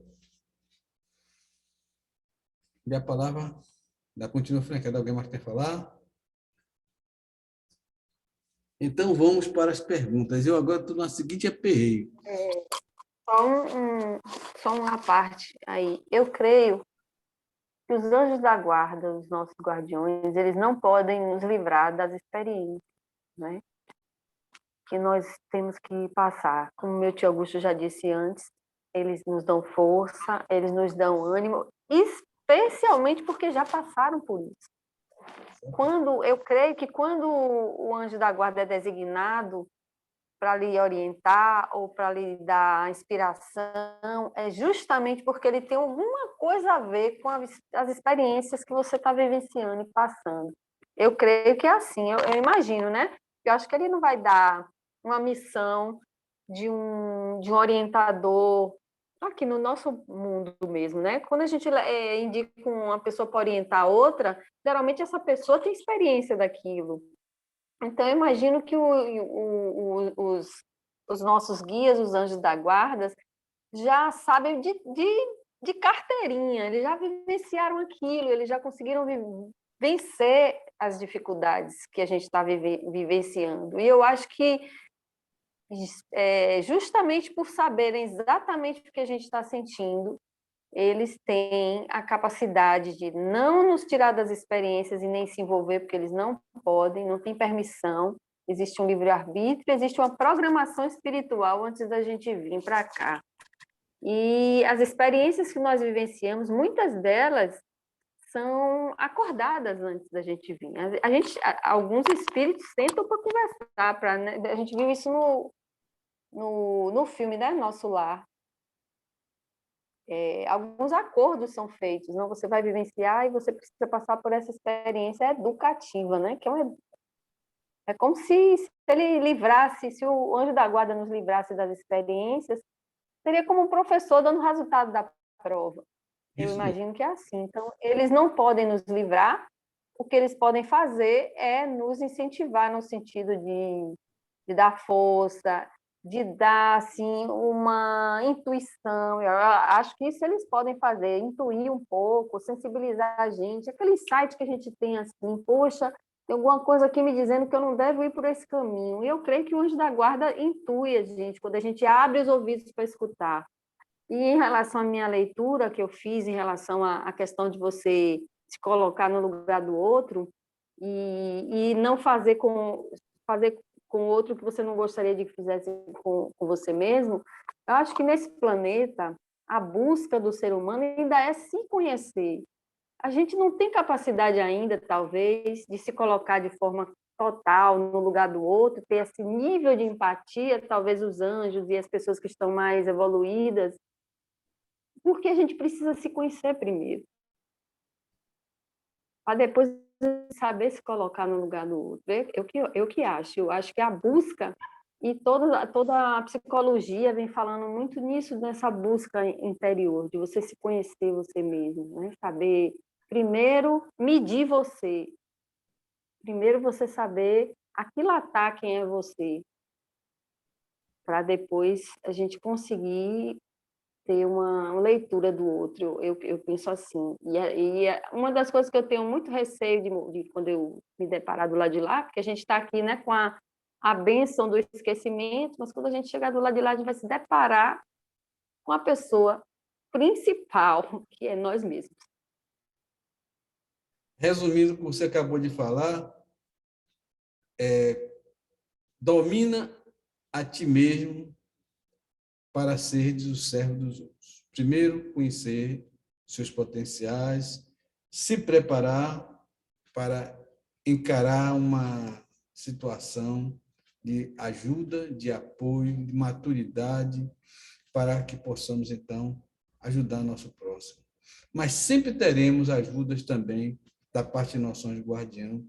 E a palavra da continua franqueada. Alguém mais quer falar? Então, vamos para as perguntas. Eu agora estou na seguinte aperreio. Só uma parte aí. Eu creio que os anjos da guarda, os nossos guardiões, eles não podem nos livrar das experiências, né? Que nós temos que passar. Como meu tio Augusto já disse antes, eles nos dão força, eles nos dão ânimo, especialmente porque já passaram por isso. Eu creio que quando o anjo da guarda é designado para lhe orientar ou para lhe dar inspiração, é justamente porque ele tem alguma coisa a ver com as experiências que você está vivenciando e passando. Eu creio que é assim, eu imagino, né? Eu acho que ele não vai dar uma missão de um orientador aqui no nosso mundo mesmo, né? Quando a gente indica uma pessoa para orientar a outra, geralmente essa pessoa tem experiência daquilo. Então, eu imagino que os nossos guias, os anjos da guarda, já sabem de carteirinha, eles já vivenciaram aquilo, eles já conseguiram vencer as dificuldades que a gente está vivenciando. E eu acho que, justamente por saberem exatamente o que a gente está sentindo, eles têm a capacidade de não nos tirar das experiências e nem se envolver, porque eles não podem, não têm permissão. Existe um livre-arbítrio, existe uma programação espiritual antes da gente vir para cá. E as experiências que nós vivenciamos, muitas delas são acordadas antes da gente vir. Alguns espíritos sentam para conversar, né? A gente viu isso no filme, né? Nosso Lar. Alguns acordos são feitos, não? Você vai vivenciar e você precisa passar por essa experiência educativa, né? Que é como se ele livrasse, se o anjo da guarda nos livrasse das experiências, seria como um professor dando o resultado da prova. Eu imagino que é assim. Então, eles não podem nos livrar, o que eles podem fazer é nos incentivar no sentido de dar força, de dar assim, uma intuição. Eu acho que isso eles podem fazer, intuir um pouco, sensibilizar a gente. Aquele insight que a gente tem assim, poxa, tem alguma coisa aqui me dizendo que eu não devo ir por esse caminho. E eu creio que o anjo da guarda intui a gente, quando a gente abre os ouvidos para escutar. E em relação à minha leitura que eu fiz, em relação à questão de você se colocar no lugar do outro e não fazer com o outro que você não gostaria de que fizesse com você mesmo, eu acho que nesse planeta, a busca do ser humano ainda é se conhecer. a gente não tem capacidade ainda, talvez, de se colocar de forma total no lugar do outro, ter esse nível de empatia, talvez os anjos e as pessoas que estão mais evoluídas, porque a gente precisa se conhecer primeiro, para depois saber se colocar no lugar do outro. Eu que acho. Eu acho que a busca, e toda a psicologia vem falando muito nisso, nessa busca interior, de você se conhecer você mesmo, né? Saber, primeiro, medir você. Primeiro, você saber aquilatar quem é você, para depois a gente conseguir ter uma leitura do outro. Eu penso assim. Uma das coisas que eu tenho muito receio de quando eu me deparar do lado de lá, porque a gente está aqui, né, com a bênção do esquecimento, mas quando a gente chegar do lado de lá, a gente vai se deparar com a pessoa principal, que é nós mesmos. Resumindo o que você acabou de falar, domina a ti mesmo para seres o servo dos outros. Primeiro, conhecer seus potenciais, se preparar para encarar uma situação de ajuda, de apoio, de maturidade, para que possamos, então, ajudar nosso próximo. Mas sempre teremos ajudas também da parte de nosso anjo guardião,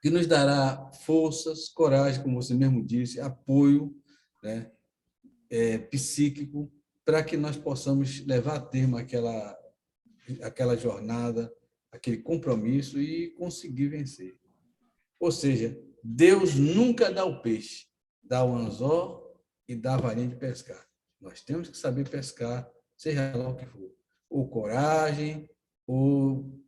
que nos dará forças, coragem, como você mesmo disse, apoio, né, psíquico, para que nós possamos levar a termo aquela jornada, aquele compromisso e conseguir vencer. Ou seja, Deus nunca dá o peixe, dá o anzol e dá a varinha de pescar. Nós temos que saber pescar, seja lá o que for. Ou coragem, ou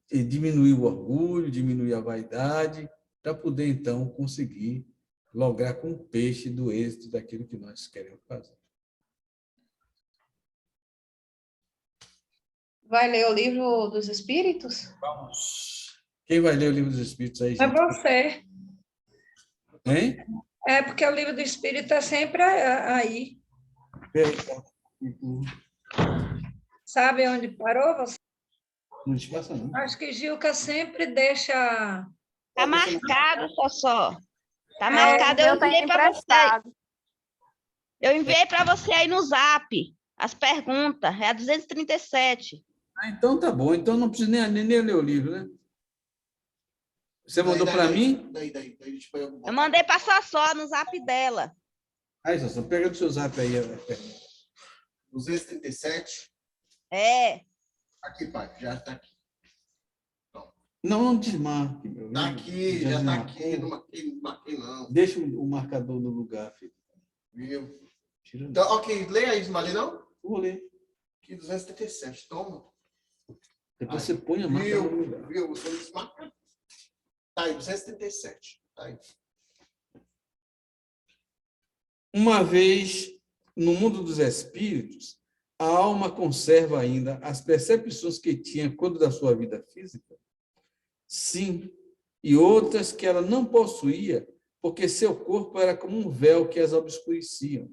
diminuir o orgulho, diminuir a vaidade, para poder, então, conseguir lograr com o peixe do êxito daquilo que nós queremos fazer. Vai ler o livro dos Espíritos? Vamos. Quem vai ler o livro dos Espíritos aí, É gente? você. Hein? É porque o livro do Espírito está sempre aí. Sabe onde parou você? Não te passa, não. Acho que Gilca sempre deixa... Tá marcado, só. Tá O marcado, eu meu tá enviei para você. emprestado. Eu enviei para você aí no Zap as perguntas, é a 237. Ah, então tá bom. Então não precisa nem ler o livro, né? Você mandou para mim? Eu mandei para Sossó no Zap dela. Aí, Sassá, pega do seu zap aí. 237. É. Aqui, pai, já está aqui. Não desmarque, meu. Está aqui, já está aqui. Não marquei, não. Deixa o marcador no lugar, filho. Viu? Tira. Então, ok, leia isso, não ali não? Vou ler. Aqui, 237, toma. Depois você põe a marca no lugar. Viu? Você desmarca. Tá aí, 237. Tá aí. Uma vez no mundo dos espíritos, a alma conserva ainda as percepções que tinha quando da sua vida física? Sim, e outras que ela não possuía, porque seu corpo era como um véu que as obscureciam.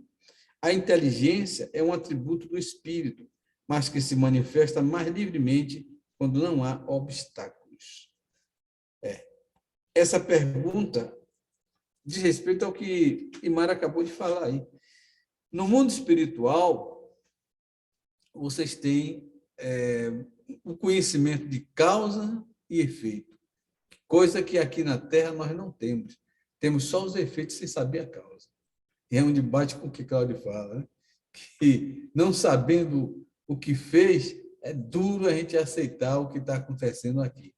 A inteligência é um atributo do espírito, mas que se manifesta mais livremente quando não há obstáculos. Essa pergunta diz respeito ao que Imara acabou de falar aí. No mundo espiritual, vocês têm o conhecimento de causa e efeito, coisa que aqui na Terra nós não temos. Temos só os efeitos sem saber a causa. E é onde bate com o que Cláudio fala, né? Que não sabendo o que fez, é duro a gente aceitar o que está acontecendo aqui.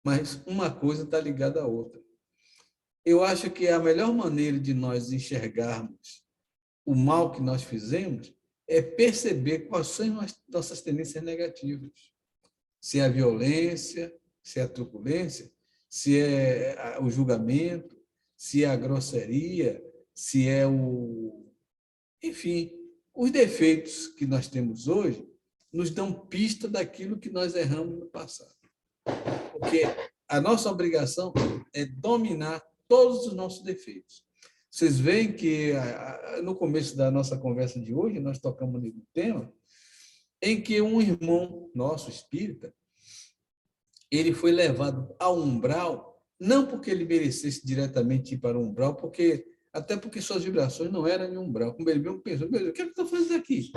Mas uma coisa está ligada à outra. Eu acho que a melhor maneira de nós enxergarmos o mal que nós fizemos é perceber quais são as nossas tendências negativas. Se é a violência, se é a truculência, se é o julgamento, se é a grosseria, se é o... Enfim, os defeitos que nós temos hoje nos dão pista daquilo que nós erramos no passado. Porque a nossa obrigação é dominar todos os nossos defeitos. Vocês veem que, no começo da nossa conversa de hoje, nós tocamos no tema em que um irmão nosso, espírita, ele foi levado ao umbral, não porque ele merecesse diretamente ir para o umbral, até porque suas vibrações não eram em umbral. Como ele mesmo pensou, meu Deus, o que é que eu estou fazendo aqui?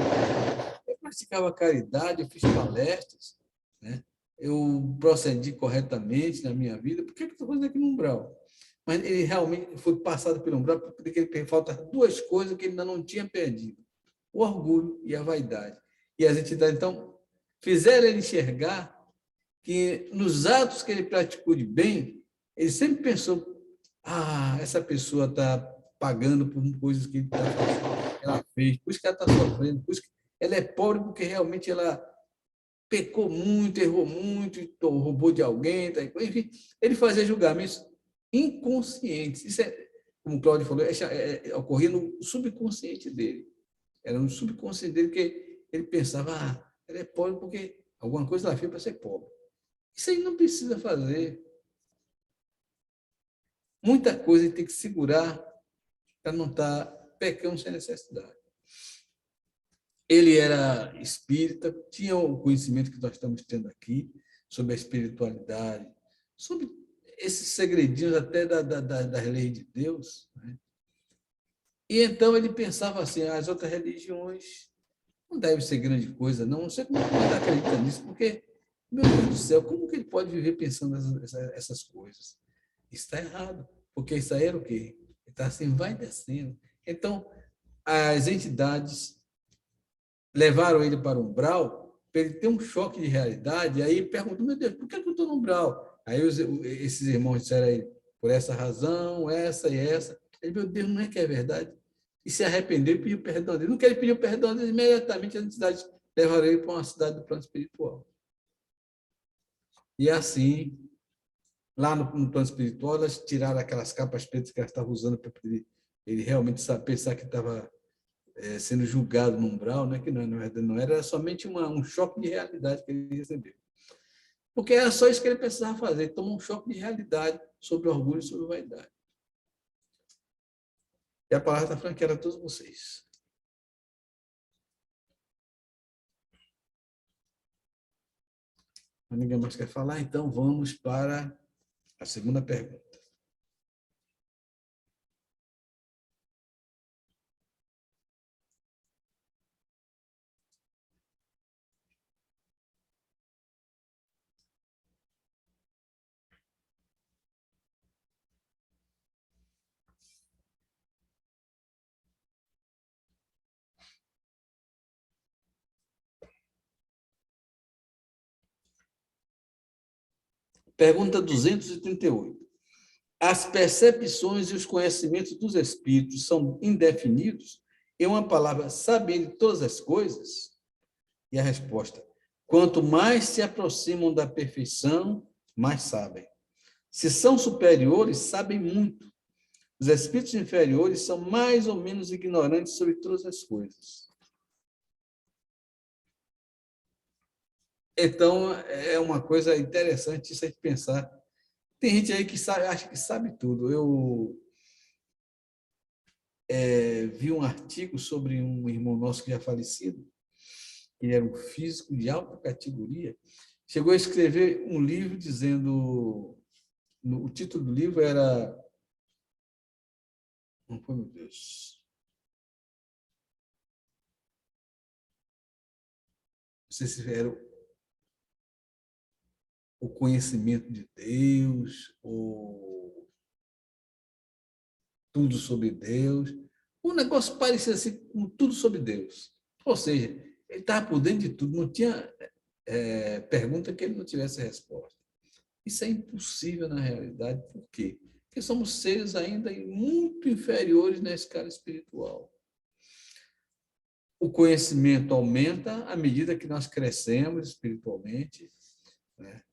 Eu praticava caridade, eu fiz palestras, né? Eu procedi corretamente na minha vida, por que eu estou fazendo aqui no umbral? Mas ele realmente foi passado pelo umbral porque ele falta duas coisas que ele ainda não tinha perdido: o orgulho e a vaidade. E as entidades, então, fizeram ele enxergar que nos atos que ele praticou de bem, ele sempre pensou: essa pessoa está pagando por coisas que ela fez, por isso que ela está sofrendo, por isso que ela é pobre porque realmente ela pecou muito, errou muito, roubou de alguém, tá? Enfim, ele fazia julgamentos inconscientes. Isso é, como o Cláudio falou, ocorria no subconsciente dele. Era no subconsciente dele que ele pensava: ela é pobre porque alguma coisa ela fez para ser pobre. Isso aí não precisa fazer. Muita coisa ele tem que segurar para não estar pecando sem necessidade. Ele era espírita, tinha o conhecimento que nós estamos tendo aqui sobre a espiritualidade, sobre esses segredinhos até das leis de Deus, né? E então ele pensava assim: as outras religiões não devem ser grande coisa, não sei como ele acredita nisso, porque, meu Deus do céu, como que ele pode viver pensando essas coisas? Isso está errado, porque isso aí era o quê? Ele está assim, vai descendo. Então, as entidades levaram ele para o umbral para ele ter um choque de realidade. Aí ele perguntou: meu Deus, por que eu estou no umbral? Aí esses irmãos disseram a ele: por essa razão, essa e essa. Ele: meu Deus, não é que é verdade? E se arrependeu e pediu perdão dele. Não que ele pediu perdão dele, imediatamente as entidades levaram ele para uma cidade do plano espiritual. E assim, lá no plano espiritual, elas tiraram aquelas capas pretas que elas estavam usando para ele realmente pensar que estava sendo julgado no umbral, né? Que na verdade não era somente um choque de realidade que ele recebeu. Porque era só isso que ele precisava fazer: tomar um choque de realidade sobre orgulho e sobre vaidade. E a palavra está franqueada a todos vocês. Ninguém mais quer falar? Então vamos para a segunda pergunta. Pergunta 238. As percepções e os conhecimentos dos espíritos são indefinidos? Em uma palavra, sabem de todas as coisas? E a resposta: quanto mais se aproximam da perfeição, mais sabem. Se são superiores, sabem muito. Os espíritos inferiores são mais ou menos ignorantes sobre todas as coisas. Então, é uma coisa interessante isso aí de pensar. Tem gente aí que acha que sabe tudo. Eu vi um artigo sobre um irmão nosso que já falecido. Ele era um físico de alta categoria. Chegou a escrever um livro dizendo... O título do livro era... Não foi, meu Deus. Não sei se era o conhecimento de Deus, ou tudo sobre Deus. Um negócio parecia assim, com tudo sobre Deus. Ou seja, ele estava por dentro de tudo, não tinha pergunta que ele não tivesse resposta. Isso é impossível na realidade. Por quê? Porque somos seres ainda muito inferiores na escala espiritual. O conhecimento aumenta à medida que nós crescemos espiritualmente, né?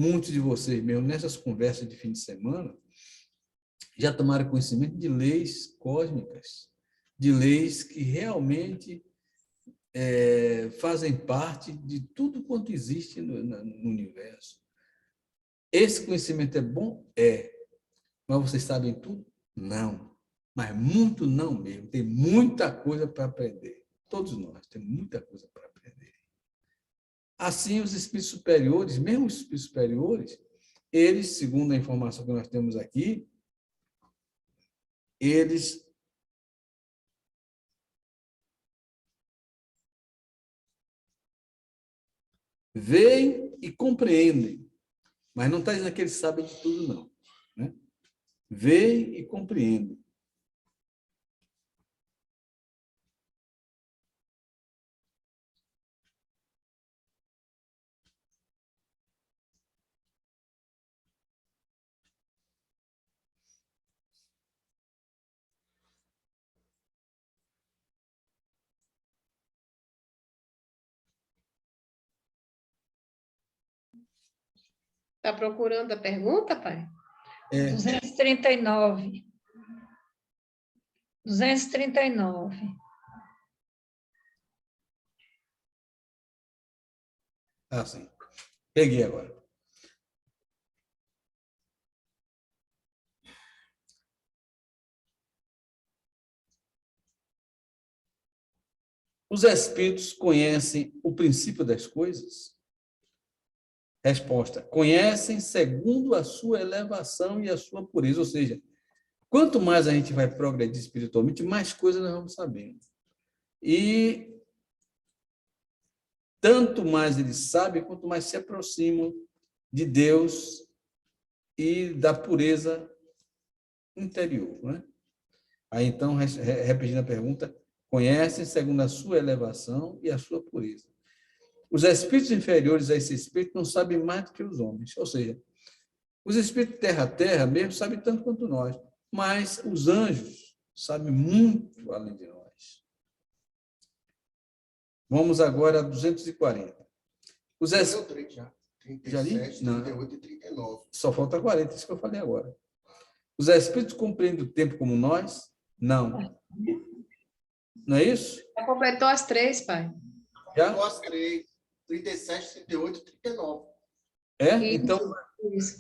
Muitos de vocês mesmo, nessas conversas de fim de semana, já tomaram conhecimento de leis cósmicas, de leis que realmente fazem parte de tudo quanto existe no universo. Esse conhecimento é bom? É. Mas vocês sabem tudo? Não. Mas muito não mesmo. Tem muita coisa para aprender. Todos nós temos muita coisa para aprender. Assim, os espíritos superiores, mesmo os espíritos superiores, eles, segundo a informação que nós temos aqui, eles veem e compreendem, mas não está dizendo que eles sabem de tudo, não. Né? Veem e compreendem. Está procurando a pergunta, pai? 239. 239. Ah, sim. Peguei agora. Os espíritos conhecem o princípio das coisas? Resposta: conhecem segundo a sua elevação e a sua pureza. Ou seja, quanto mais a gente vai progredir espiritualmente, mais coisas nós vamos sabendo. E tanto mais eles sabem, quanto mais se aproximam de Deus e da pureza interior. Né? Aí, então, repetindo a pergunta, conhecem segundo a sua elevação e a sua pureza. Os espíritos inferiores a esse espírito não sabem mais do que os homens. Ou seja, os espíritos terra-terra mesmo sabem tanto quanto nós, mas os anjos sabem muito além de nós. Vamos agora a 240. Os espíritos... Já. Já li? 37, Não. 38 e 39. Só falta 40, isso que eu falei agora. Os espíritos compreendem o tempo como nós? Não. Não é isso? Já completou as 3, pai. Já? Nós 3, 37, 38 e 39. É? Isso. Então, Isso.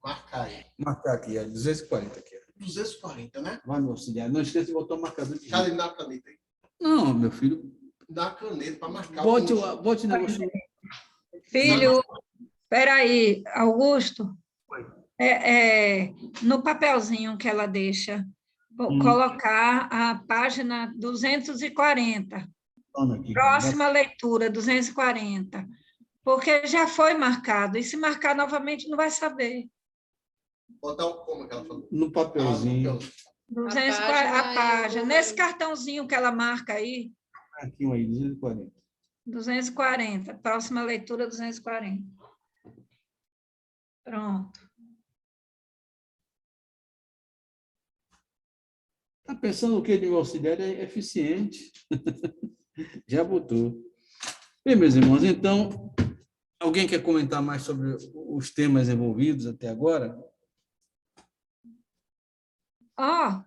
Marcar aí. marcar aqui, é 240 aqui. 240, né? Vai, meu auxiliar. Não esqueça de botar o marcador de Cadê na caneta aí? Não, meu filho. Na caneta para marcar. Bote o negócio. Filho, peraí, Augusto, no papelzinho que ela deixa, colocar a página 240, Aqui, próxima leitura, 240, porque já foi marcado, e se marcar novamente não vai saber. Botar o como que ela falou? no papelzinho. 240, a página, nesse cartãozinho que ela marca aí, Aqui, um aí, 240. 240, próxima leitura, 240. Pronto. Está pensando o que de meu auxiliar é eficiente? Já botou. Bem, meus irmãos, então, alguém quer comentar mais sobre os temas envolvidos até agora? A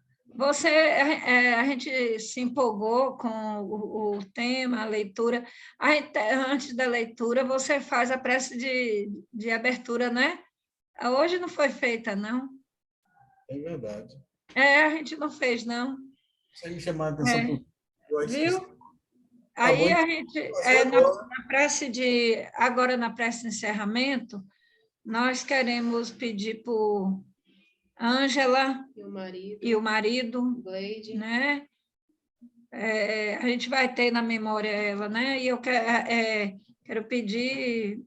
gente se empolgou com o tema, a leitura. Antes da leitura, você faz a prece de abertura, né? Hoje não foi feita, não. É verdade. A gente não fez, não. Isso aí chamar a atenção por... Viu? Aí bom. a gente, na prece agora na prece de encerramento, nós queremos pedir por Ângela e o marido, Gleide. né? A gente vai ter na memória ela, né? E eu quero pedir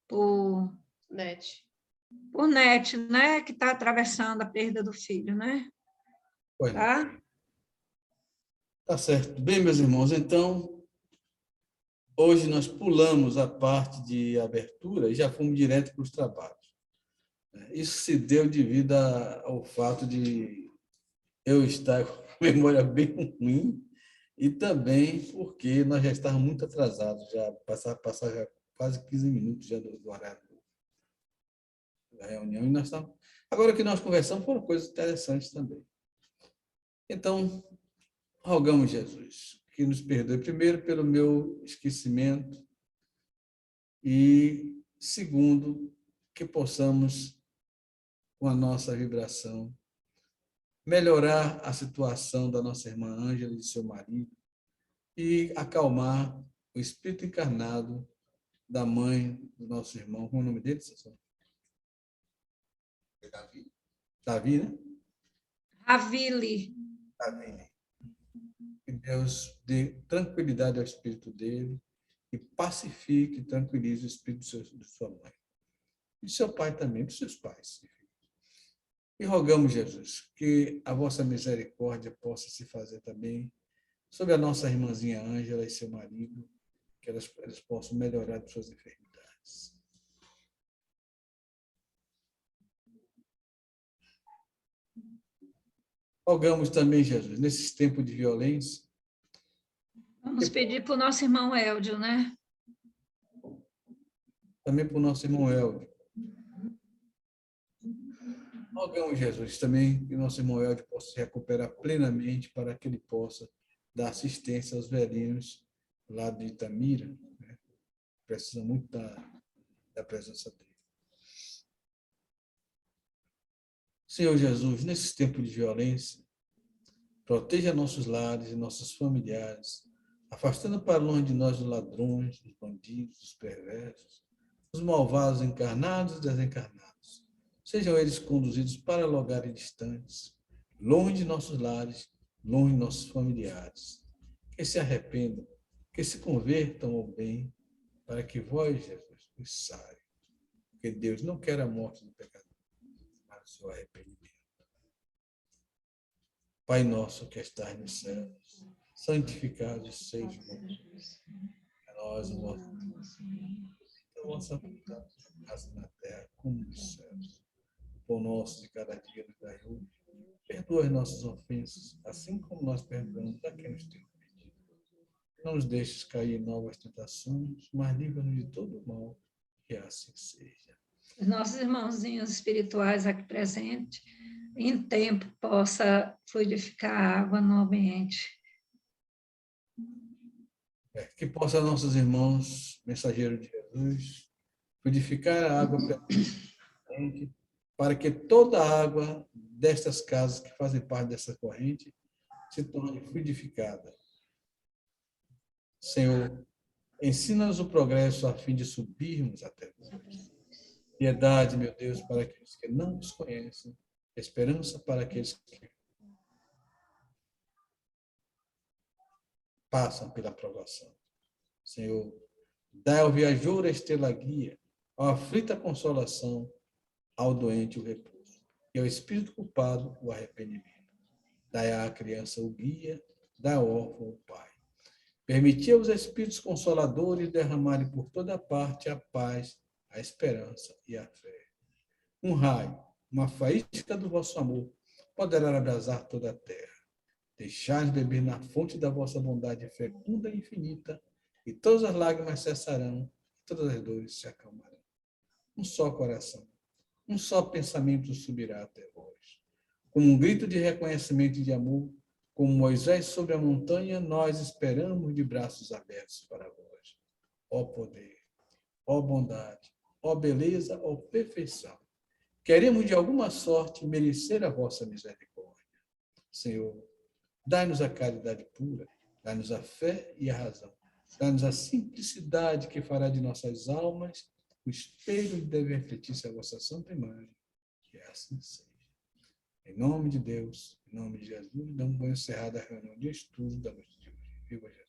por Nete, né? Que está atravessando a perda do filho, né? Tá? Tá certo. Bem, meus irmãos, então, hoje nós pulamos a parte de abertura e já fomos direto para os trabalhos. Isso se deu devido ao fato de eu estar com a memória bem ruim e também porque nós já estávamos muito atrasados, já passar quase 15 minutos já do horário da reunião. E nós estávamos... Agora que nós conversamos, foram coisas interessantes também. Então, rogamos Jesus que nos perdoe, primeiro, pelo meu esquecimento e, segundo, que possamos, com a nossa vibração, melhorar a situação da nossa irmã Ângela e de seu marido e acalmar o Espírito encarnado da mãe do nosso irmão. Qual é o nome dele, Sassão? Davi. Davi, né? Ravile. Davi. Que Deus dê tranquilidade ao espírito dele e pacifique, tranquilize o espírito de sua mãe. E seu pai também, dos seus pais. E rogamos, Jesus, que a vossa misericórdia possa se fazer também sobre a nossa irmãzinha Ângela e seu marido, que eles possam melhorar de suas enfermidades. Rogamos também, Jesus, nesses tempos de violência. Vamos pedir para o nosso irmão Eldio, né? Também para o nosso irmão Eldio. Rogamos, Jesus, também que o nosso irmão Eldio possa se recuperar plenamente para que ele possa dar assistência aos velhinhos lá de Itamira, né? Precisa muito da presença dele. Senhor Jesus, nesses tempos de violência, proteja nossos lares e nossos familiares, afastando para longe de nós os ladrões, os bandidos, os perversos, os malvados encarnados e desencarnados. Sejam eles conduzidos para lugares distantes, longe de nossos lares, longe de nossos familiares. Que se arrependam, que se convertam ao bem, para que vós, Jesus, os saiam. Porque Deus não quer a morte do pecador, mas o seu arrependimento. Pai nosso que estás nos céus, santificado seja o nome. A nós o vosso nome. A vossa vontade, assim na terra como nos céus. O pão nosso de cada dia nos dai hoje. Perdoa as nossas ofensas, assim como nós perdoamos a quem nos tem ofendido. Não nos deixes cair em novas tentações, mas livra-nos de todo o mal, que assim seja. Os nossos irmãozinhos espirituais aqui presentes, em tempo, possa fluidificar a água no ambiente. Que possa nossos irmãos, mensageiros de Jesus, fluidificar a água corrente, para que toda a água destas casas que fazem parte dessa corrente se torne fluidificada. Senhor, ensina-nos o progresso a fim de subirmos até vós. Piedade, meu Deus, para aqueles que não nos conhecem, esperança para aqueles que passam pela provação. Senhor, dá ao viajor a estrela guia, ao aflito a consolação, ao doente o repouso, e ao espírito culpado o arrependimento. Dai à criança o guia, dá ao órfão o pai. Permiti aos espíritos consoladores derramarem por toda parte a paz, a esperança e a fé. Um raio, uma faísca do vosso amor, poderá abrasar toda a terra. Deixai-nos beber na fonte da vossa bondade fecunda e infinita, e todas as lágrimas cessarão, todas as dores se acalmarão. Um só coração, um só pensamento subirá até vós. Como um grito de reconhecimento e de amor, como Moisés sobre a montanha, nós esperamos de braços abertos para vós. Ó poder, ó bondade, ó beleza, ó perfeição. Queremos de alguma sorte merecer a vossa misericórdia. Senhor, dai-nos a caridade pura, dai-nos a fé e a razão. Dai-nos a simplicidade que fará de nossas almas o espelho de deve refletir-se a vossa santa imagem. Que assim seja. Em nome de Deus, em nome de Jesus, damos por encerrada a reunião de estudo da noite de hoje. Viva Jesus.